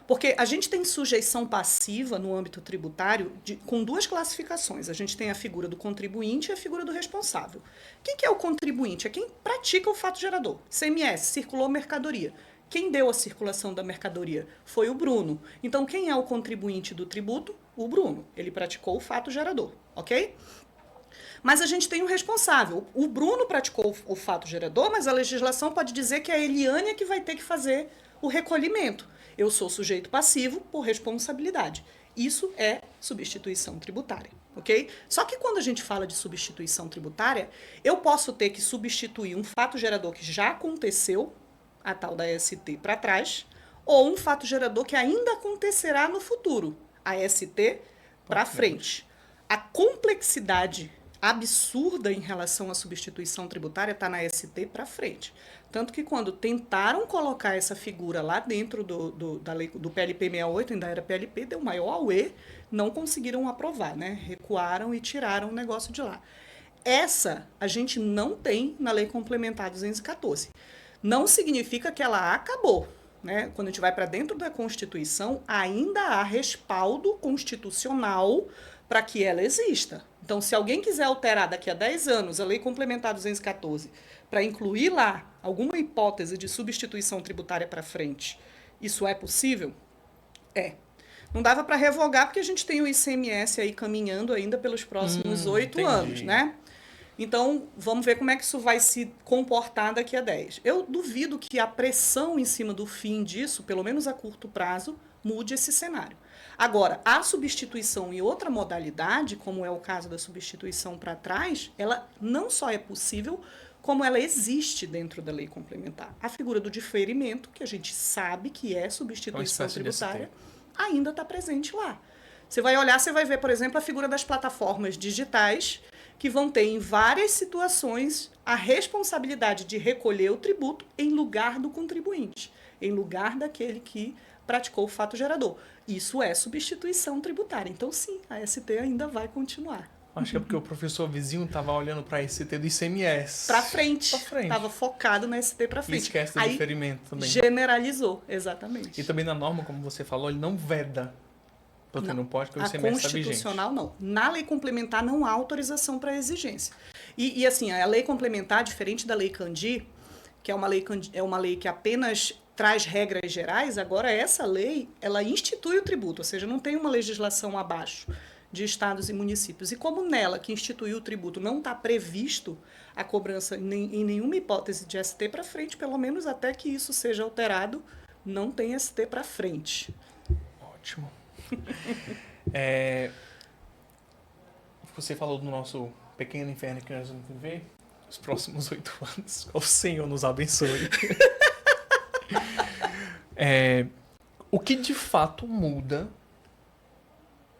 B: Porque a gente tem sujeição passiva no âmbito tributário com duas classificações. A gente tem a figura do contribuinte e a figura do responsável. Quem que é o contribuinte? É quem pratica o fato gerador. CMS, circulou mercadoria. Quem deu a circulação da mercadoria foi o Bruno. Então, quem é o contribuinte do tributo? O Bruno. Ele praticou o fato gerador, ok? Mas a gente tem um responsável. O Bruno praticou o fato gerador, mas a legislação pode dizer que é a Eliane que vai ter que fazer o recolhimento. Eu sou sujeito passivo por responsabilidade. Isso é substituição tributária, ok? Só que quando a gente fala de substituição tributária, eu posso ter que substituir um fato gerador que já aconteceu, a tal da ST, para trás, ou um fato gerador que ainda acontecerá no futuro, a ST para frente. A complexidade absurda em relação à substituição tributária está na ST para frente. Tanto que quando tentaram colocar essa figura lá dentro da lei, do PLP 68, ainda era PLP, deu maior auê, não conseguiram aprovar, né? Recuaram e tiraram o negócio de lá. Essa a gente não tem na Lei Complementar 214. Não significa que ela acabou, né? Quando a gente vai para dentro da Constituição, ainda há respaldo constitucional para que ela exista. Então, se alguém quiser alterar daqui a 10 anos a Lei Complementar 214 para incluir lá alguma hipótese de substituição tributária para frente, isso é possível? É. Não dava para revogar porque a gente tem o ICMS aí caminhando ainda pelos próximos 8 anos, né? Então, vamos ver como é que isso vai se comportar daqui a 10. Eu duvido que a pressão em cima do fim disso, pelo menos a curto prazo, mude esse cenário. Agora, a substituição em outra modalidade, como é o caso da substituição para trás, ela não só é possível, como ela existe dentro da lei complementar. A figura do diferimento, que a gente sabe que é substituição tributária, ainda está presente lá. Você vai olhar, você vai ver, por exemplo, a figura das plataformas digitais, que vão ter em várias situações a responsabilidade de recolher o tributo em lugar do contribuinte, em lugar daquele que praticou o fato gerador. Isso é substituição tributária. Então, sim, a ST ainda vai continuar.
A: Acho que é porque o professor vizinho estava olhando para a ST do ICMS.
B: Para frente. Estava focado na ST para frente.
A: E esquece do diferimento também.
B: Generalizou, exatamente.
A: E também na norma, como você falou, ele não veda. Porque não pode, porque o ICMS está vigente.
B: Constitucional, não. Na lei complementar, não há autorização para exigência. E, assim, a lei complementar, diferente da lei Candir, que é uma lei que apenas traz regras gerais, agora essa lei, ela institui o tributo, ou seja, não tem uma legislação abaixo de estados e municípios. E como nela, que instituiu o tributo, não está previsto a cobrança em nenhuma hipótese de ST para frente, pelo menos até que isso seja alterado, não tem ST para frente.
A: Ótimo. Você falou do nosso pequeno inferno que nós vamos viver os próximos 8 anos. O Senhor nos abençoe. O que de fato muda,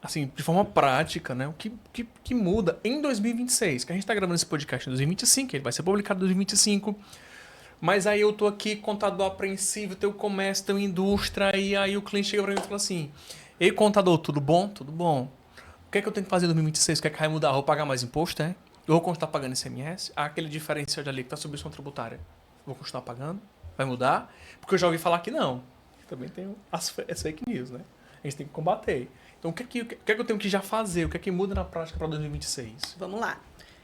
A: assim, de forma prática, né? O que muda em 2026? Que a gente está gravando esse podcast em 2025, ele vai ser publicado em 2025. Mas aí eu tô aqui, contador apreensivo, teu comércio, teu indústria, e aí o cliente chega para mim e fala assim: ei, contador, tudo bom? Tudo bom. O que é que eu tenho que fazer em 2026? Quer que vai mudar? Vou pagar mais imposto, é? Eu vou continuar pagando ICMS? Aquele diferencial de alíquota sobre substituição tributária. Vou continuar pagando? Vai mudar? Porque eu já ouvi falar que não. Também tem as fake news, né? A gente tem que combater. Então, o que é que eu tenho que já fazer? O que é que muda na prática para 2026?
B: Vamos lá.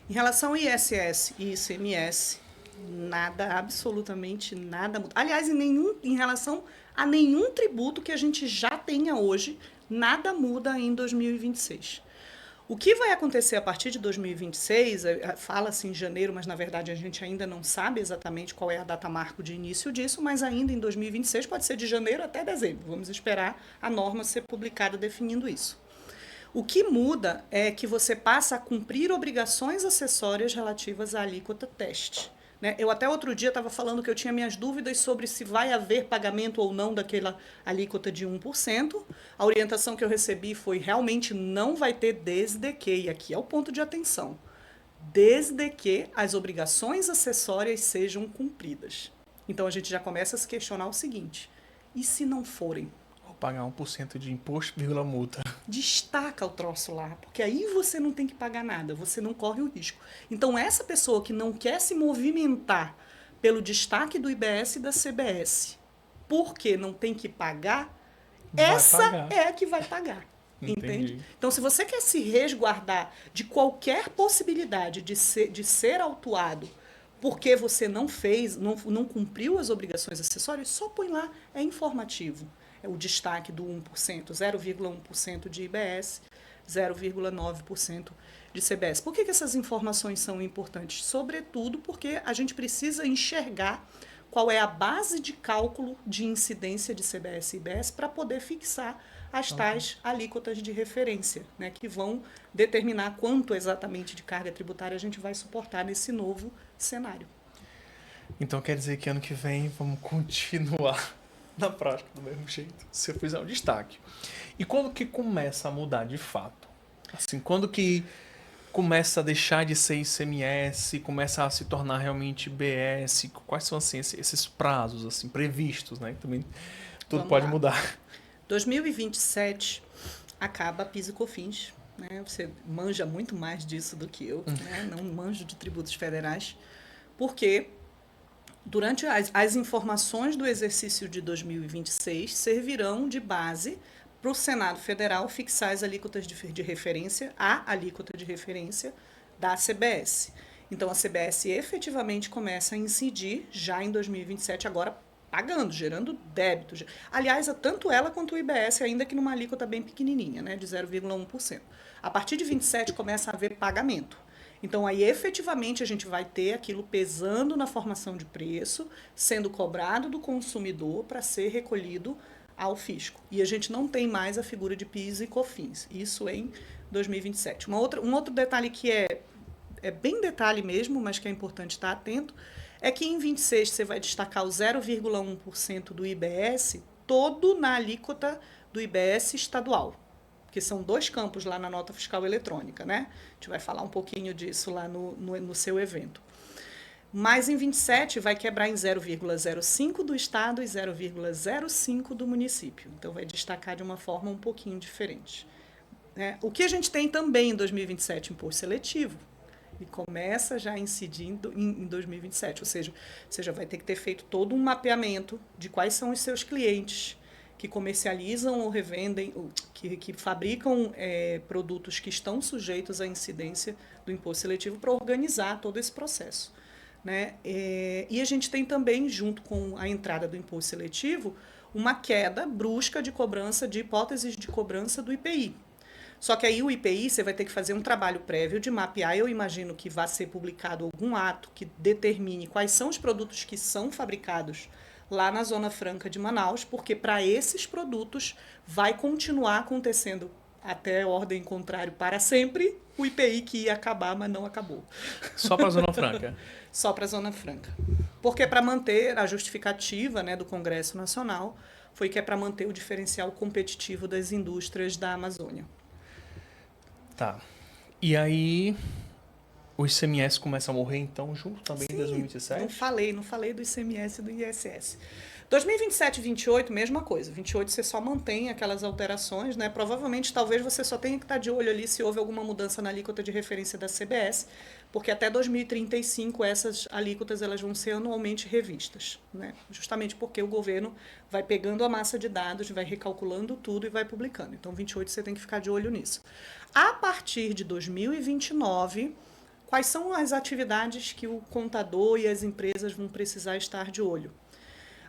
B: Em relação ao ISS e ICMS, nada, absolutamente nada muda. Aliás, em relação a nenhum tributo que a gente já tenha hoje, nada muda em 2026. O que vai acontecer a partir de 2026, fala-se em janeiro, mas na verdade a gente ainda não sabe exatamente qual é a data marco de início disso, mas ainda em 2026 pode ser de janeiro até dezembro. Vamos esperar a norma ser publicada definindo isso. O que muda é que você passa a cumprir obrigações acessórias relativas à alíquota teste. né? Eu até outro dia estava falando que eu tinha minhas dúvidas sobre se vai haver pagamento ou não daquela alíquota de 1%. A orientação que eu recebi foi realmente não vai ter desde que, e aqui é o ponto de atenção, desde que as obrigações acessórias sejam cumpridas. Então a gente já começa a se questionar o seguinte: e se não forem?
A: Vou pagar 1% de imposto, vírgula multa.
B: Destaca o troço lá, porque aí você não tem que pagar nada, você não corre o risco. Então essa pessoa que não quer se movimentar pelo destaque do IBS e da CBS, porque não tem que pagar, é a que vai pagar. Entende? Então, se você quer se resguardar de qualquer possibilidade de ser autuado porque você não fez, não cumpriu as obrigações acessórias, só põe lá, é informativo. É o destaque do 1%, 0,1% de IBS, 0,9% de CBS. Por que essas informações são importantes? Sobretudo porque a gente precisa enxergar qual é a base de cálculo de incidência de CBS e IBS para poder fixar as tais alíquotas de referência, né, que vão determinar quanto exatamente de carga tributária a gente vai suportar nesse novo cenário.
A: Então quer dizer que ano que vem vamos continuar na prática do mesmo jeito, se eu fizer um destaque. E quando que começa a mudar de fato? Assim, quando que começa a deixar de ser ICMS, começa a se tornar realmente IBS? Quais são assim, esses prazos assim, previstos, né? Também tudo pode mudar.
B: 2027 acaba PIS e COFINS, né? Você manja muito mais disso do que eu, né? Não manjo de tributos federais, porque durante as informações do exercício de 2026 servirão de base para o Senado Federal fixar as alíquotas de referência, a alíquota de referência da CBS. Então, a CBS efetivamente começa a incidir já em 2027, agora pagando, gerando débito. Aliás, tanto ela quanto o IBS, ainda que numa alíquota bem pequenininha, né, de 0,1%. A partir de 27 começa a haver pagamento. Então, aí, efetivamente, a gente vai ter aquilo pesando na formação de preço, sendo cobrado do consumidor para ser recolhido ao fisco. E a gente não tem mais a figura de PIS e COFINS. Isso em 2027. Um outro detalhe que é bem detalhe mesmo, mas que é importante estar atento, é que em 26 você vai destacar o 0,1% do IBS, todo na alíquota do IBS estadual. Porque são 2 campos lá na nota fiscal eletrônica, né? A gente vai falar um pouquinho disso lá no seu evento. Mas em 27 vai quebrar em 0,05 do estado e 0,05 do município. Então vai destacar de uma forma um pouquinho diferente. Né? O que a gente tem também em 2027? Imposto seletivo. E começa já incidindo em 2027. Ou seja, você já vai ter que ter feito todo um mapeamento de quais são os seus clientes que comercializam ou revendem, que fabricam produtos que estão sujeitos à incidência do imposto seletivo para organizar todo esse processo. Né? E a gente tem também, junto com a entrada do imposto seletivo, uma queda brusca de cobrança, de hipóteses de cobrança do IPI. Só que aí o IPI você vai ter que fazer um trabalho prévio de mapear. Eu imagino que vai ser publicado algum ato que determine quais são os produtos que são fabricados lá na Zona Franca de Manaus, porque para esses produtos vai continuar acontecendo, até ordem contrária para sempre, o IPI que ia acabar, mas não acabou.
A: Só para a Zona Franca?
B: Só para a Zona Franca. Porque para manter a justificativa, né, do Congresso Nacional, foi que é para manter o diferencial competitivo das indústrias da Amazônia.
A: Tá. E aí o ICMS começa a morrer então junto também em 2027?
B: Não falei do ICMS e do ISS. 2027 e 28, mesma coisa. 28 você só mantém aquelas alterações, né? Provavelmente, talvez você só tenha que estar de olho ali se houve alguma mudança na alíquota de referência da CBS, porque até 2035 essas alíquotas elas vão ser anualmente revistas, né? Justamente porque o governo vai pegando a massa de dados, vai recalculando tudo e vai publicando. Então, 28 você tem que ficar de olho nisso. A partir de 2029, quais são as atividades que o contador e as empresas vão precisar estar de olho?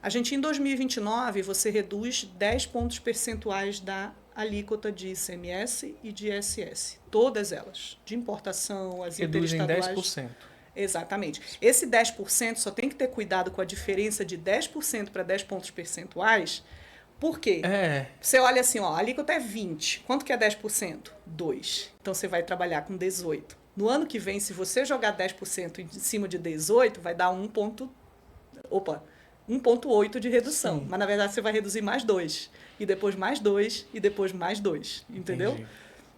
B: A gente, em 2029, você reduz 10 pontos percentuais da alíquota de ICMS e de ISS. Todas elas. De importação, as interestaduais.
A: Reduzem 10%.
B: Exatamente. Esse 10% só tem que ter cuidado com a diferença de 10% para 10 pontos percentuais. Por quê? Você olha assim, ó, a alíquota é 20. Quanto que é 10%? 2. Então, você vai trabalhar com 18. No ano que vem, se você jogar 10% em cima de 18, vai dar 1,8 de redução.
A: Sim.
B: Mas, na verdade, você vai reduzir mais 2. E depois mais 2. E depois mais 2. Entendeu?
A: Entendi.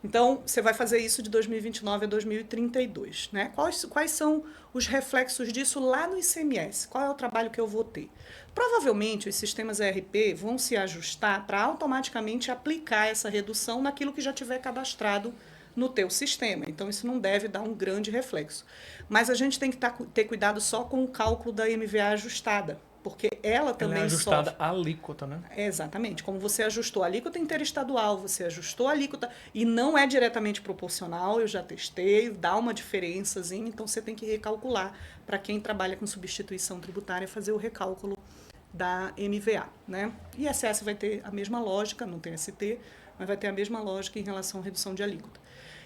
B: Então, você vai fazer isso de 2029 a 2032. Né? Quais são os reflexos disso lá no ICMS? Qual é o trabalho que eu vou ter? Provavelmente, os sistemas ERP vão se ajustar para automaticamente aplicar essa redução naquilo que já tiver cadastrado no teu sistema. Então, isso não deve dar um grande reflexo. Mas a gente tem que ter cuidado só com o cálculo da MVA ajustada, porque ela também
A: Ela é ajustada
B: sofre.
A: à alíquota, né?
B: Exatamente. Como você ajustou a alíquota interestadual, você ajustou a alíquota e não é diretamente proporcional, eu já testei, dá uma diferençazinha, então você tem que recalcular para quem trabalha com substituição tributária, fazer o recálculo da MVA, né? E ISS vai ter a mesma lógica, não tem ST, mas vai ter a mesma lógica em relação à redução de alíquota.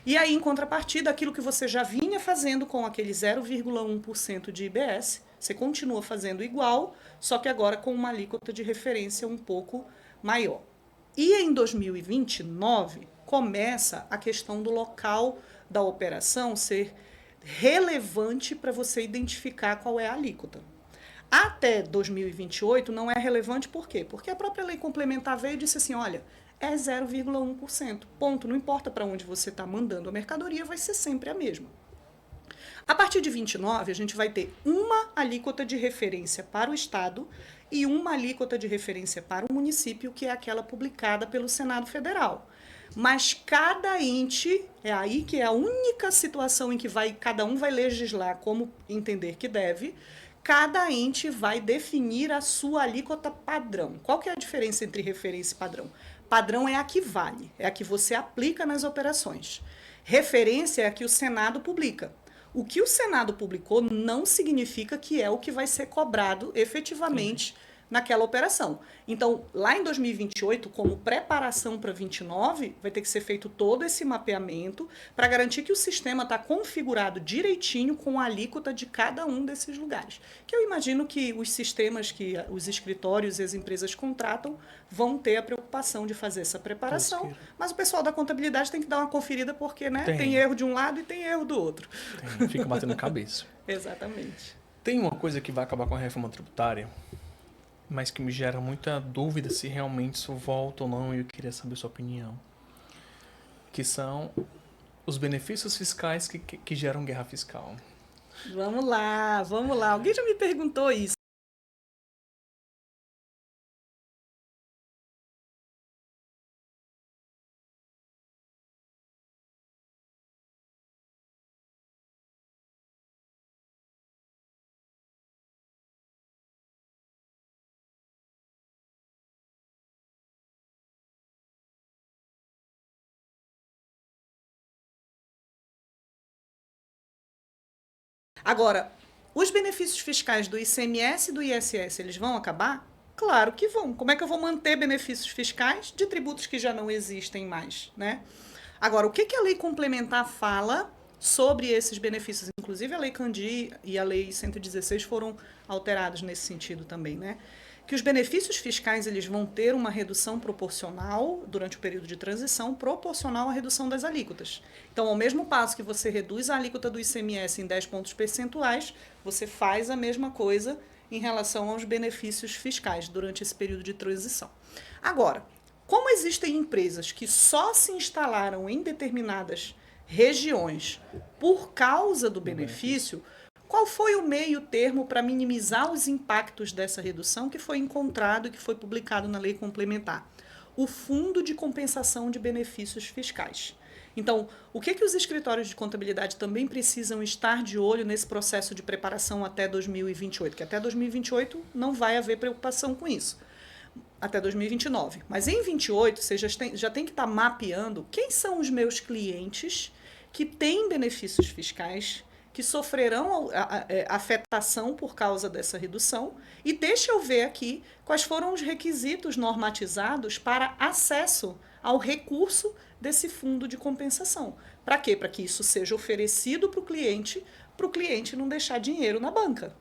B: E aí, em contrapartida, aquilo que você já vinha fazendo com aquele 0,1% de IBS, você continua fazendo igual, só que agora com uma alíquota de referência um pouco maior. E em 2029, começa a questão do local da operação ser relevante para você identificar qual é a alíquota. Até 2028 não é relevante por quê? Porque a própria lei complementar veio e disse assim, olha, é 0,1%. Ponto. Não importa para onde você está mandando a mercadoria, vai ser sempre a mesma. A partir de 29, a gente vai ter uma alíquota de referência para o Estado e uma alíquota de referência para o município, que é aquela publicada pelo Senado Federal. Mas cada ente, é aí que é a única situação em que cada um vai legislar como entender que deve, cada ente vai definir a sua alíquota padrão. Qual que é a diferença entre referência e padrão? Padrão é a que vale, é a que você aplica nas operações. Referência é a que o Senado publica. O que o Senado publicou não significa que é o que vai ser cobrado efetivamente naquela operação. Então, lá em 2028, como preparação para 29, vai ter que ser feito todo esse mapeamento para garantir que o sistema está configurado direitinho com a alíquota de cada um desses lugares. Que eu imagino que os sistemas que os escritórios e as empresas contratam vão ter a preocupação de fazer essa preparação, mas o pessoal da contabilidade tem que dar uma conferida porque, né, tem erro de um lado e tem erro do outro.
A: Fica batendo cabeça.
B: Exatamente.
A: Tem uma coisa que vai acabar com a reforma tributária, mas que me gera muita dúvida se realmente isso volta ou não, e eu queria saber sua opinião. Que são os benefícios fiscais que geram guerra fiscal.
B: Vamos lá, vamos lá. Alguém já me perguntou isso. Agora, os benefícios fiscais do ICMS e do ISS, eles vão acabar? Claro que vão. Como é que eu vou manter benefícios fiscais de tributos que já não existem mais, né? Agora, o que a lei complementar fala sobre esses benefícios? Inclusive, a Lei Candir e a Lei 116 foram alterados nesse sentido também, né? Que os benefícios fiscais eles vão ter uma redução proporcional durante o período de transição, proporcional à redução das alíquotas. Então, ao mesmo passo que você reduz a alíquota do ICMS em 10 pontos percentuais, você faz a mesma coisa em relação aos benefícios fiscais durante esse período de transição. Agora, como existem empresas que só se instalaram em determinadas regiões por causa do benefício, qual foi o meio termo para minimizar os impactos dessa redução que foi encontrado e que foi publicado na lei complementar? O Fundo de Compensação de Benefícios Fiscais. Então, o que os escritórios de contabilidade também precisam estar de olho nesse processo de preparação até 2028? Que até 2028 não vai haver preocupação com isso. Até 2029. Mas em 2028, você já tem que estar mapeando quem são os meus clientes que têm benefícios fiscais, que sofrerão afetação por causa dessa redução, e deixa eu ver aqui quais foram os requisitos normatizados para acesso ao recurso desse fundo de compensação. Para quê? Para que isso seja oferecido para o cliente não deixar dinheiro na banca.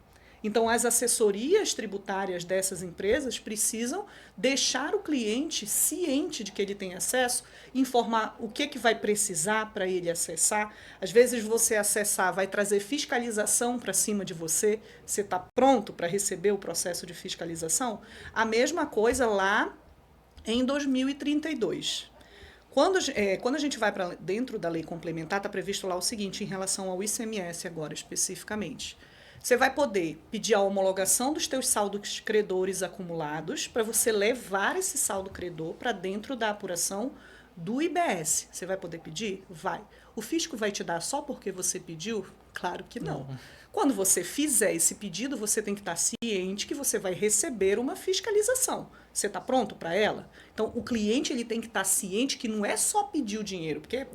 B: Então, as assessorias tributárias dessas empresas precisam deixar o cliente ciente de que ele tem acesso, informar o que vai precisar para ele acessar. Às vezes, você acessar vai trazer fiscalização para cima de você. Você está pronto para receber o processo de fiscalização? A mesma coisa lá em 2032. Quando a gente vai para dentro da lei complementar, está previsto lá o seguinte, em relação ao ICMS agora especificamente. Você vai poder pedir a homologação dos teus saldos credores acumulados para você levar esse saldo credor para dentro da apuração do IBS. Você vai poder pedir? Vai. O fisco vai te dar só porque você pediu? Claro que não. Quando você fizer esse pedido, você tem que estar ciente que você vai receber uma fiscalização. Você está pronto para ela? Então, o cliente ele tem que estar ciente que não é só pedir o dinheiro, porque,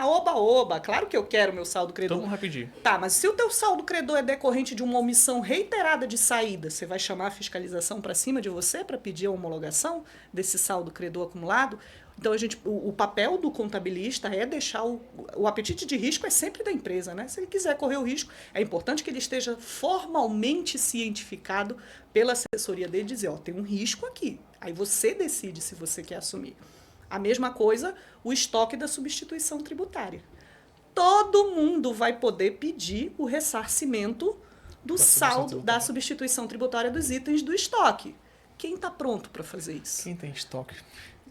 B: oba, claro que eu quero meu saldo credor.
A: Todo mundo vai pedir.
B: Tá, mas se o teu saldo credor é decorrente de uma omissão reiterada de saída, você vai chamar a fiscalização para cima de você para pedir a homologação desse saldo credor acumulado? Então, o papel do contabilista é deixar o apetite de risco é sempre da empresa, né? Se ele quiser correr o risco, é importante que ele esteja formalmente cientificado pela assessoria dele, dizer, ó, tem um risco aqui. Aí você decide se você quer assumir. A mesma coisa, o estoque da substituição tributária. Todo mundo vai poder pedir o ressarcimento do saldo da substituição tributária dos itens do estoque. Quem está pronto para fazer isso?
A: Quem tem estoque?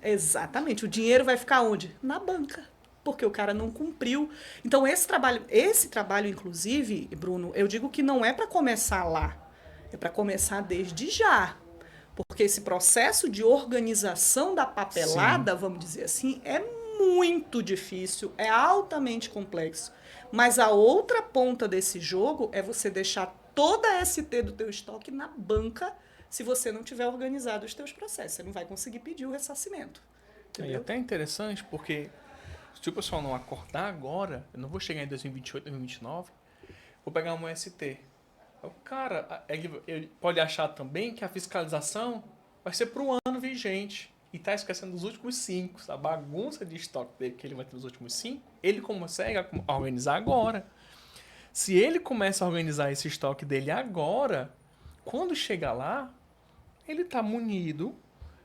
B: Exatamente. O dinheiro vai ficar onde? Na banca. Porque o cara não cumpriu. Então, esse trabalho, inclusive, Bruno, eu digo que não é para começar lá. É para começar desde já. Porque esse processo de organização da papelada, vamos dizer assim, é muito difícil, é altamente complexo. Mas a outra ponta desse jogo é você deixar toda a ST do teu estoque na banca se você não tiver organizado os teus processos. Você não vai conseguir pedir o ressarcimento.
A: E até interessante, porque se o pessoal não acordar agora, eu não vou chegar em 2028, 2029, vou pegar um ST. O cara, ele pode achar também que a fiscalização vai ser para o ano vigente. E está esquecendo dos últimos 5. A bagunça de estoque dele que ele vai ter nos últimos 5, ele consegue organizar agora. Se ele começa a organizar esse estoque dele agora, quando chegar lá, ele está munido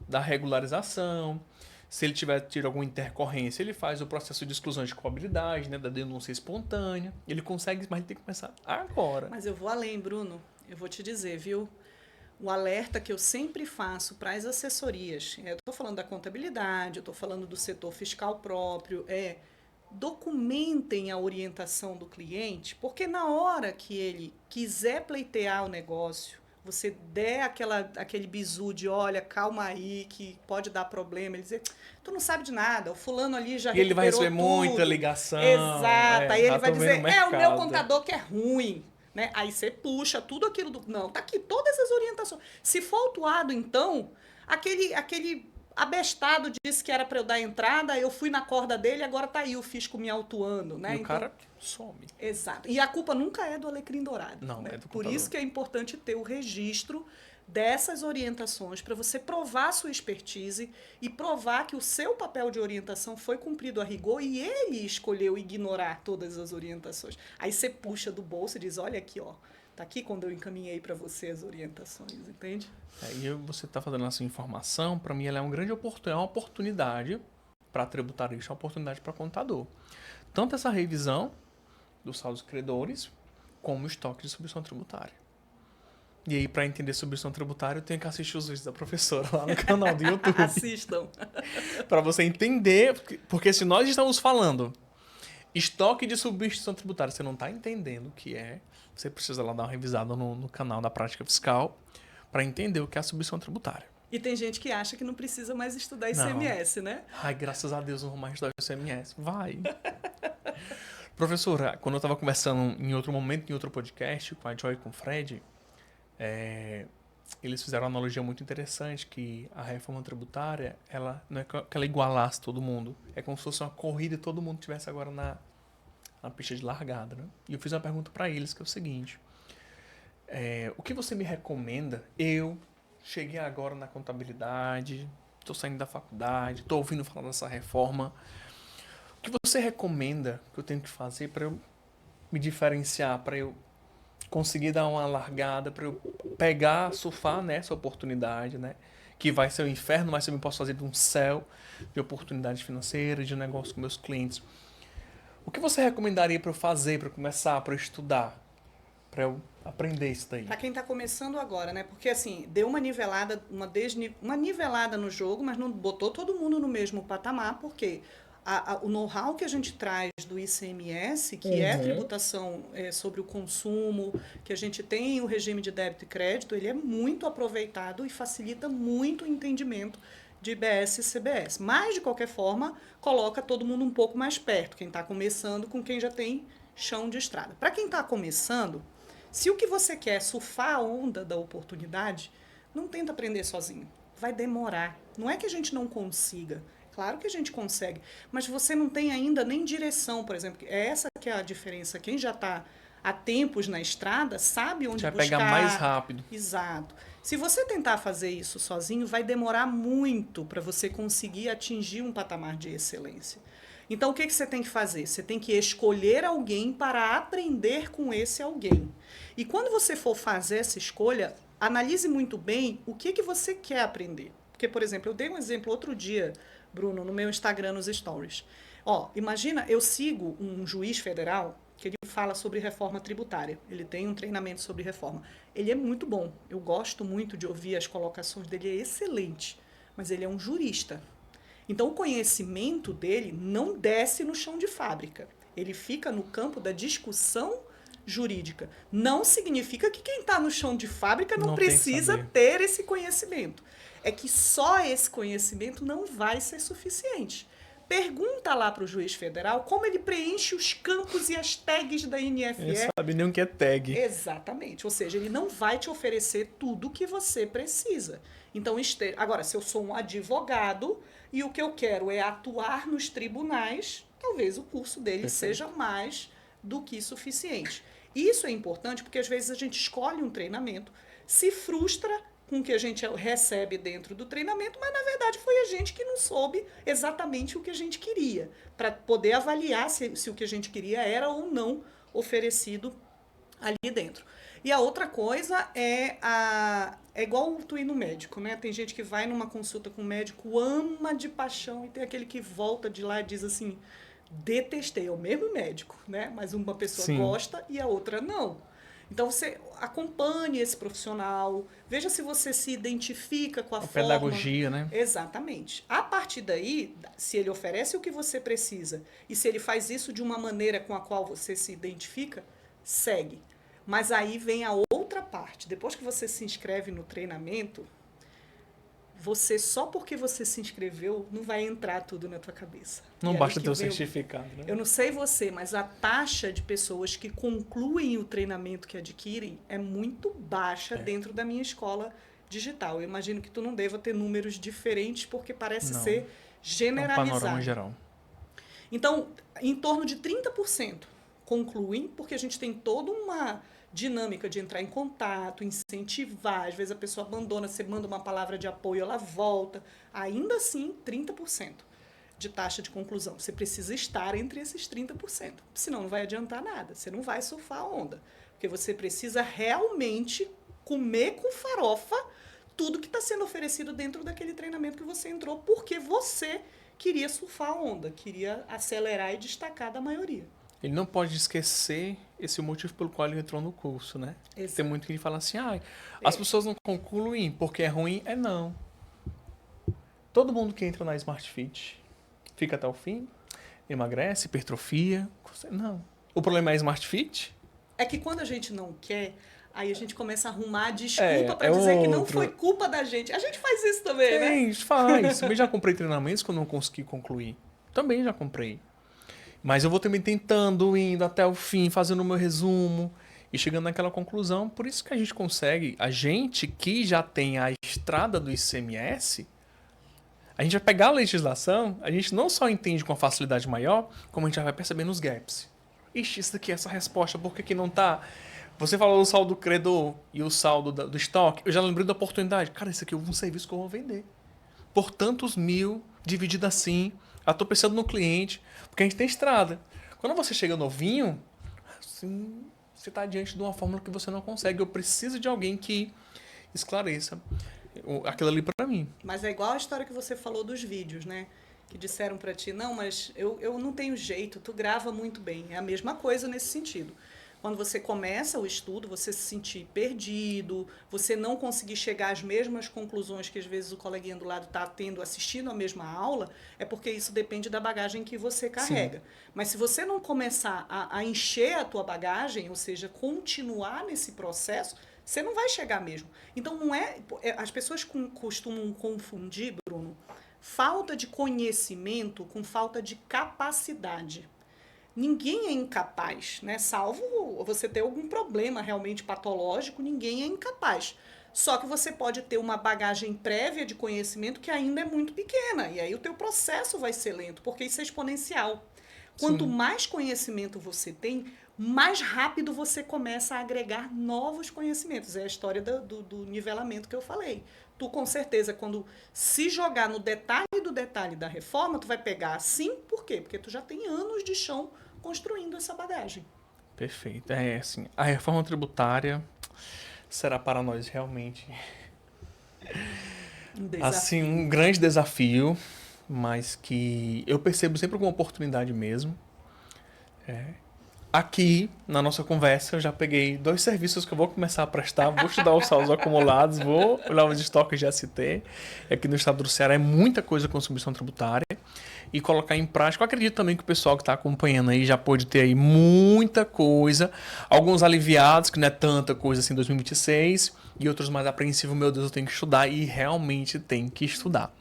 A: da regularização. Se ele tiver tido alguma intercorrência, ele faz o processo de exclusão de culpabilidade, né, da denúncia espontânea. Ele consegue, mas ele tem que começar agora.
B: Mas eu vou além, Bruno. Eu vou te dizer, viu? O alerta que eu sempre faço para as assessorias, eu estou falando da contabilidade, eu estou falando do setor fiscal próprio, documentem a orientação do cliente, porque na hora que ele quiser pleitear o negócio, você der aquele bizu de, olha, calma aí, que pode dar problema, ele dizer, tu não sabe de nada, o fulano ali já recuperou tudo.
A: E ele vai receber muita ligação.
B: Exato, aí ele vai dizer,
A: o
B: meu contador que é ruim. Né? Aí você puxa tudo aquilo Não, tá aqui todas as orientações. Se for autuado, então, aquele abestado disse que era para eu dar entrada, eu fui na corda dele, agora tá aí o fisco me autuando. Né?
A: E o cara some.
B: Exato. E a culpa nunca é do alecrim dourado.
A: Não,
B: né?
A: é do contador.
B: Por isso que é importante ter o registro dessas orientações para você provar a sua expertise e provar que o seu papel de orientação foi cumprido a rigor e ele escolheu ignorar todas as orientações. Aí você puxa do bolso e diz, olha aqui, ó, tá aqui quando eu encaminhei para você as orientações, entende?
A: E você está fazendo essa informação, para mim ela é uma oportunidade para tributarista, uma oportunidade para contador. Tanto essa revisão dos saldos credores, como o estoque de substituição tributária. E aí, para entender substituição tributária, eu tenho que assistir os vídeos da professora lá no canal do YouTube.
B: Assistam.
A: Para você entender, porque se nós estamos falando estoque de substituição tributária, você não está entendendo o que é, você precisa lá dar uma revisada no canal da prática fiscal para entender o que é a substituição tributária.
B: E tem gente que acha que não precisa mais estudar ICMS, né?
A: Ai, graças a Deus, não vou mais estudar ICMS. Vai. Professora, quando eu estava conversando em outro momento, em outro podcast, com a Joy e com o Fred, eles fizeram uma analogia muito interessante, que a reforma tributária, ela não é que ela igualasse todo mundo, é como se fosse uma corrida e todo mundo estivesse agora na pista de largada, né? E eu fiz uma pergunta para eles, que é o seguinte, o que você me recomenda? Eu cheguei agora na contabilidade, estou saindo da faculdade, estou ouvindo falar dessa reforma, o que você recomenda que eu tenho que fazer para eu me diferenciar, para eu conseguir dar uma largada para eu pegar, surfar nessa oportunidade, né? Que vai ser um inferno, mas eu me posso fazer de um céu de oportunidades financeiras, de negócio com meus clientes. O que você recomendaria para eu fazer, para eu começar, para eu estudar, para eu aprender isso daí?
B: Para quem está começando agora, né? Porque assim, deu uma nivelada, uma nivelada no jogo, mas não botou todo mundo no mesmo patamar, porque o know-how que a gente traz do ICMS, que é a tributação sobre o consumo, que a gente tem o regime de débito e crédito, ele é muito aproveitado e facilita muito o entendimento de IBS e CBS. Mas, de qualquer forma, coloca todo mundo um pouco mais perto, quem está começando com quem já tem chão de estrada. Para quem está começando, se o que você quer é surfar a onda da oportunidade, não tenta aprender sozinho. Vai demorar. Não é que a gente não consiga. Claro que a gente consegue. Mas você não tem ainda nem direção, por exemplo. É essa que é a diferença. Quem já está há tempos na estrada sabe onde
A: Vai
B: buscar.
A: pegar mais rápido.
B: Exato. Se você tentar fazer isso sozinho, vai demorar muito para você conseguir atingir um patamar de excelência. Então, o que você tem que fazer? Você tem que escolher alguém para aprender com esse alguém. E quando você for fazer essa escolha, analise muito bem o que você quer aprender. Porque, por exemplo, eu dei um exemplo outro dia, Bruno, no meu Instagram, nos stories. Imagina, eu sigo um juiz federal que ele fala sobre reforma tributária. Ele tem um treinamento sobre reforma. Ele é muito bom. Eu gosto muito de ouvir as colocações dele, é excelente. Mas ele é um jurista. Então, o conhecimento dele não desce no chão de fábrica. Ele fica no campo da discussão jurídica. Não significa que quem está no chão de fábrica não precisa ter esse conhecimento. É que só esse conhecimento não vai ser suficiente. Pergunta lá para o juiz federal como ele preenche os campos e as tags da NFE.
A: Ele sabe nem o que é tag.
B: Exatamente. Ou seja, ele não vai te oferecer tudo o que você precisa. Então, agora, se eu sou um advogado e o que eu quero é atuar nos tribunais, talvez o curso dele seja mais do que suficiente. Isso é importante porque às vezes a gente escolhe um treinamento, se frustra com o que a gente recebe dentro do treinamento, mas na verdade foi a gente que não soube exatamente o que a gente queria, para poder avaliar se o que a gente queria era ou não oferecido ali dentro. E a outra coisa é igual tu ir no médico, né? Tem gente que vai numa consulta com o médico, ama de paixão, e tem aquele que volta de lá e diz assim, detestei, é o mesmo médico, né? Mas uma pessoa gosta e a outra não. Então, você acompanhe esse profissional, veja se você se identifica com a forma...
A: pedagogia, né?
B: Exatamente. A partir daí, se ele oferece o que você precisa e se ele faz isso de uma maneira com a qual você se identifica, segue. Mas aí vem a outra parte. Depois que você se inscreve no treinamento, só porque você se inscreveu, não vai entrar tudo na tua cabeça.
A: Não basta ter o certificado, né?
B: Eu não sei você, mas a taxa de pessoas que concluem o treinamento que adquirem é muito baixa dentro da minha escola digital. Eu imagino que tu não deva ter números diferentes, porque parece ser generalizado. É um
A: panorama geral.
B: Então, em torno de 30% concluem, porque a gente tem toda uma dinâmica de entrar em contato, incentivar, às vezes a pessoa abandona, você manda uma palavra de apoio, ela volta. Ainda assim, 30% de taxa de conclusão. Você precisa estar entre esses 30%, senão não vai adiantar nada, você não vai surfar a onda, porque você precisa realmente comer com farofa tudo que está sendo oferecido dentro daquele treinamento que você entrou, porque você queria surfar a onda, queria acelerar e destacar da maioria.
A: Ele não pode esquecer esse motivo pelo qual ele entrou no curso, né?
B: Exato.
A: Tem muito que fala assim, as pessoas não concluem porque é ruim. Não. Todo mundo que entra na Smart Fit fica até o fim, emagrece, hipertrofia. Não. O problema é a Smart Fit?
B: É que quando a gente não quer, aí a gente começa a arrumar desculpa para dizer que não foi culpa da gente. A gente faz isso também, né?
A: A gente faz. Também já comprei treinamentos que eu não consegui concluir. Também já comprei. Mas eu vou também tentando, indo até o fim, fazendo o meu resumo e chegando naquela conclusão. Por isso que a gente consegue, a gente que já tem a estrada do ICMS, a gente vai pegar a legislação, a gente não só entende com uma facilidade maior, como a gente já vai percebendo os gaps. Ixi, isso aqui, essa resposta, por que não tá? Você falou do saldo do credor e o saldo do estoque, eu já lembrei da oportunidade. Cara, isso aqui é um serviço que eu vou vender. Por tantos mil, dividido assim, eu tô pensando no cliente, porque a gente tem estrada. Quando você chega novinho, assim, você está diante de uma fórmula que você não consegue. Eu preciso de alguém que esclareça aquilo ali para mim.
B: Mas é igual a história que você falou dos vídeos, né? Que disseram para ti, não, mas eu não tenho jeito, tu grava muito bem. É a mesma coisa nesse sentido. Quando você começa o estudo, você se sentir perdido, você não conseguir chegar às mesmas conclusões que às vezes o coleguinha do lado está tendo assistindo a mesma aula, é porque isso depende da bagagem que você carrega. Sim. Mas se você não começar a encher a tua bagagem, ou seja, continuar nesse processo, você não vai chegar mesmo. Então, não é... As pessoas costumam confundir, Bruno, falta de conhecimento com falta de capacidade. Ninguém é incapaz, né? Salvo você ter algum problema realmente patológico, ninguém é incapaz. Só que você pode ter uma bagagem prévia de conhecimento que ainda é muito pequena. E aí o teu processo vai ser lento, porque isso é exponencial. Quanto Sim. mais conhecimento você tem, mais rápido você começa a agregar novos conhecimentos. É a história do nivelamento que eu falei. Tu, com certeza, quando se jogar no detalhe do detalhe da reforma, tu vai pegar assim, por quê? Porque tu já tem anos de chão construindo essa bagagem.
A: Perfeito. É assim, a reforma tributária será para nós realmente assim, um grande desafio, mas que eu percebo sempre como oportunidade mesmo. Aqui, na nossa conversa, eu já peguei 2 serviços que eu vou começar a prestar. Vou estudar os saldos acumulados, vou olhar os estoques de ST. Aqui no estado do Ceará é muita coisa com submissão tributária. E colocar em prática. Eu acredito também que o pessoal que está acompanhando aí já pode ter aí muita coisa. Alguns aliviados, que não é tanta coisa assim em 2026. E outros mais apreensivos, meu Deus, eu tenho que estudar. E realmente tem que estudar.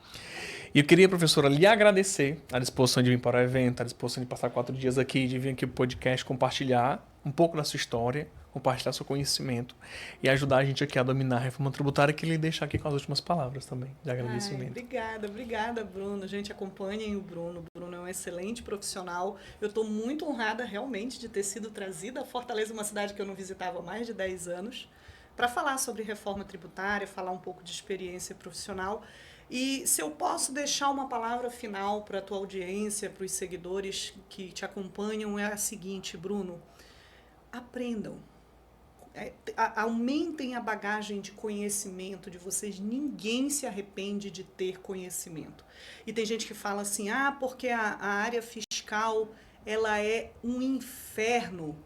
A: E eu queria, professora, lhe agradecer a disposição de vir para o evento, a disposição de passar 4 dias aqui, de vir aqui para o podcast, compartilhar um pouco da sua história, compartilhar seu conhecimento e ajudar a gente aqui a dominar a reforma tributária, que lhe deixar aqui com as últimas palavras também, de agradecimento.
B: Obrigada, Bruno. Gente, acompanhem o Bruno. O Bruno é um excelente profissional. Eu estou muito honrada, realmente, de ter sido trazida a Fortaleza, uma cidade que eu não visitava há mais de 10 anos, para falar sobre reforma tributária, falar um pouco de experiência profissional. E se eu posso deixar uma palavra final para a tua audiência, para os seguidores que te acompanham, é a seguinte, Bruno: aprendam, aumentem a bagagem de conhecimento de vocês. Ninguém se arrepende de ter conhecimento. E tem gente que fala assim, porque a área fiscal ela é um inferno,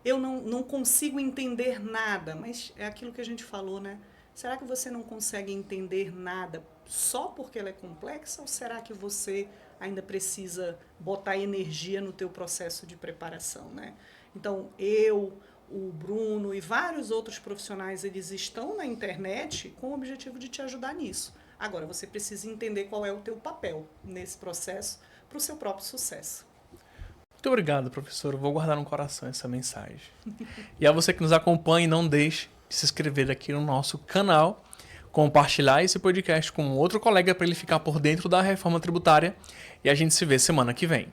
B: eu não consigo entender nada. Mas é aquilo que a gente falou, né? Será que você não consegue entender nada só porque ela é complexa, ou será que você ainda precisa botar energia no teu processo de preparação, né? Então, o Bruno e vários outros profissionais, eles estão na internet com o objetivo de te ajudar nisso. Agora, você precisa entender qual é o teu papel nesse processo para o seu próprio sucesso.
A: Muito obrigado, professor. Eu vou guardar no coração essa mensagem. E a você que nos acompanha, não deixe de se inscrever aqui no nosso canal, compartilhar esse podcast com outro colega para ele ficar por dentro da reforma tributária, e a gente se vê semana que vem.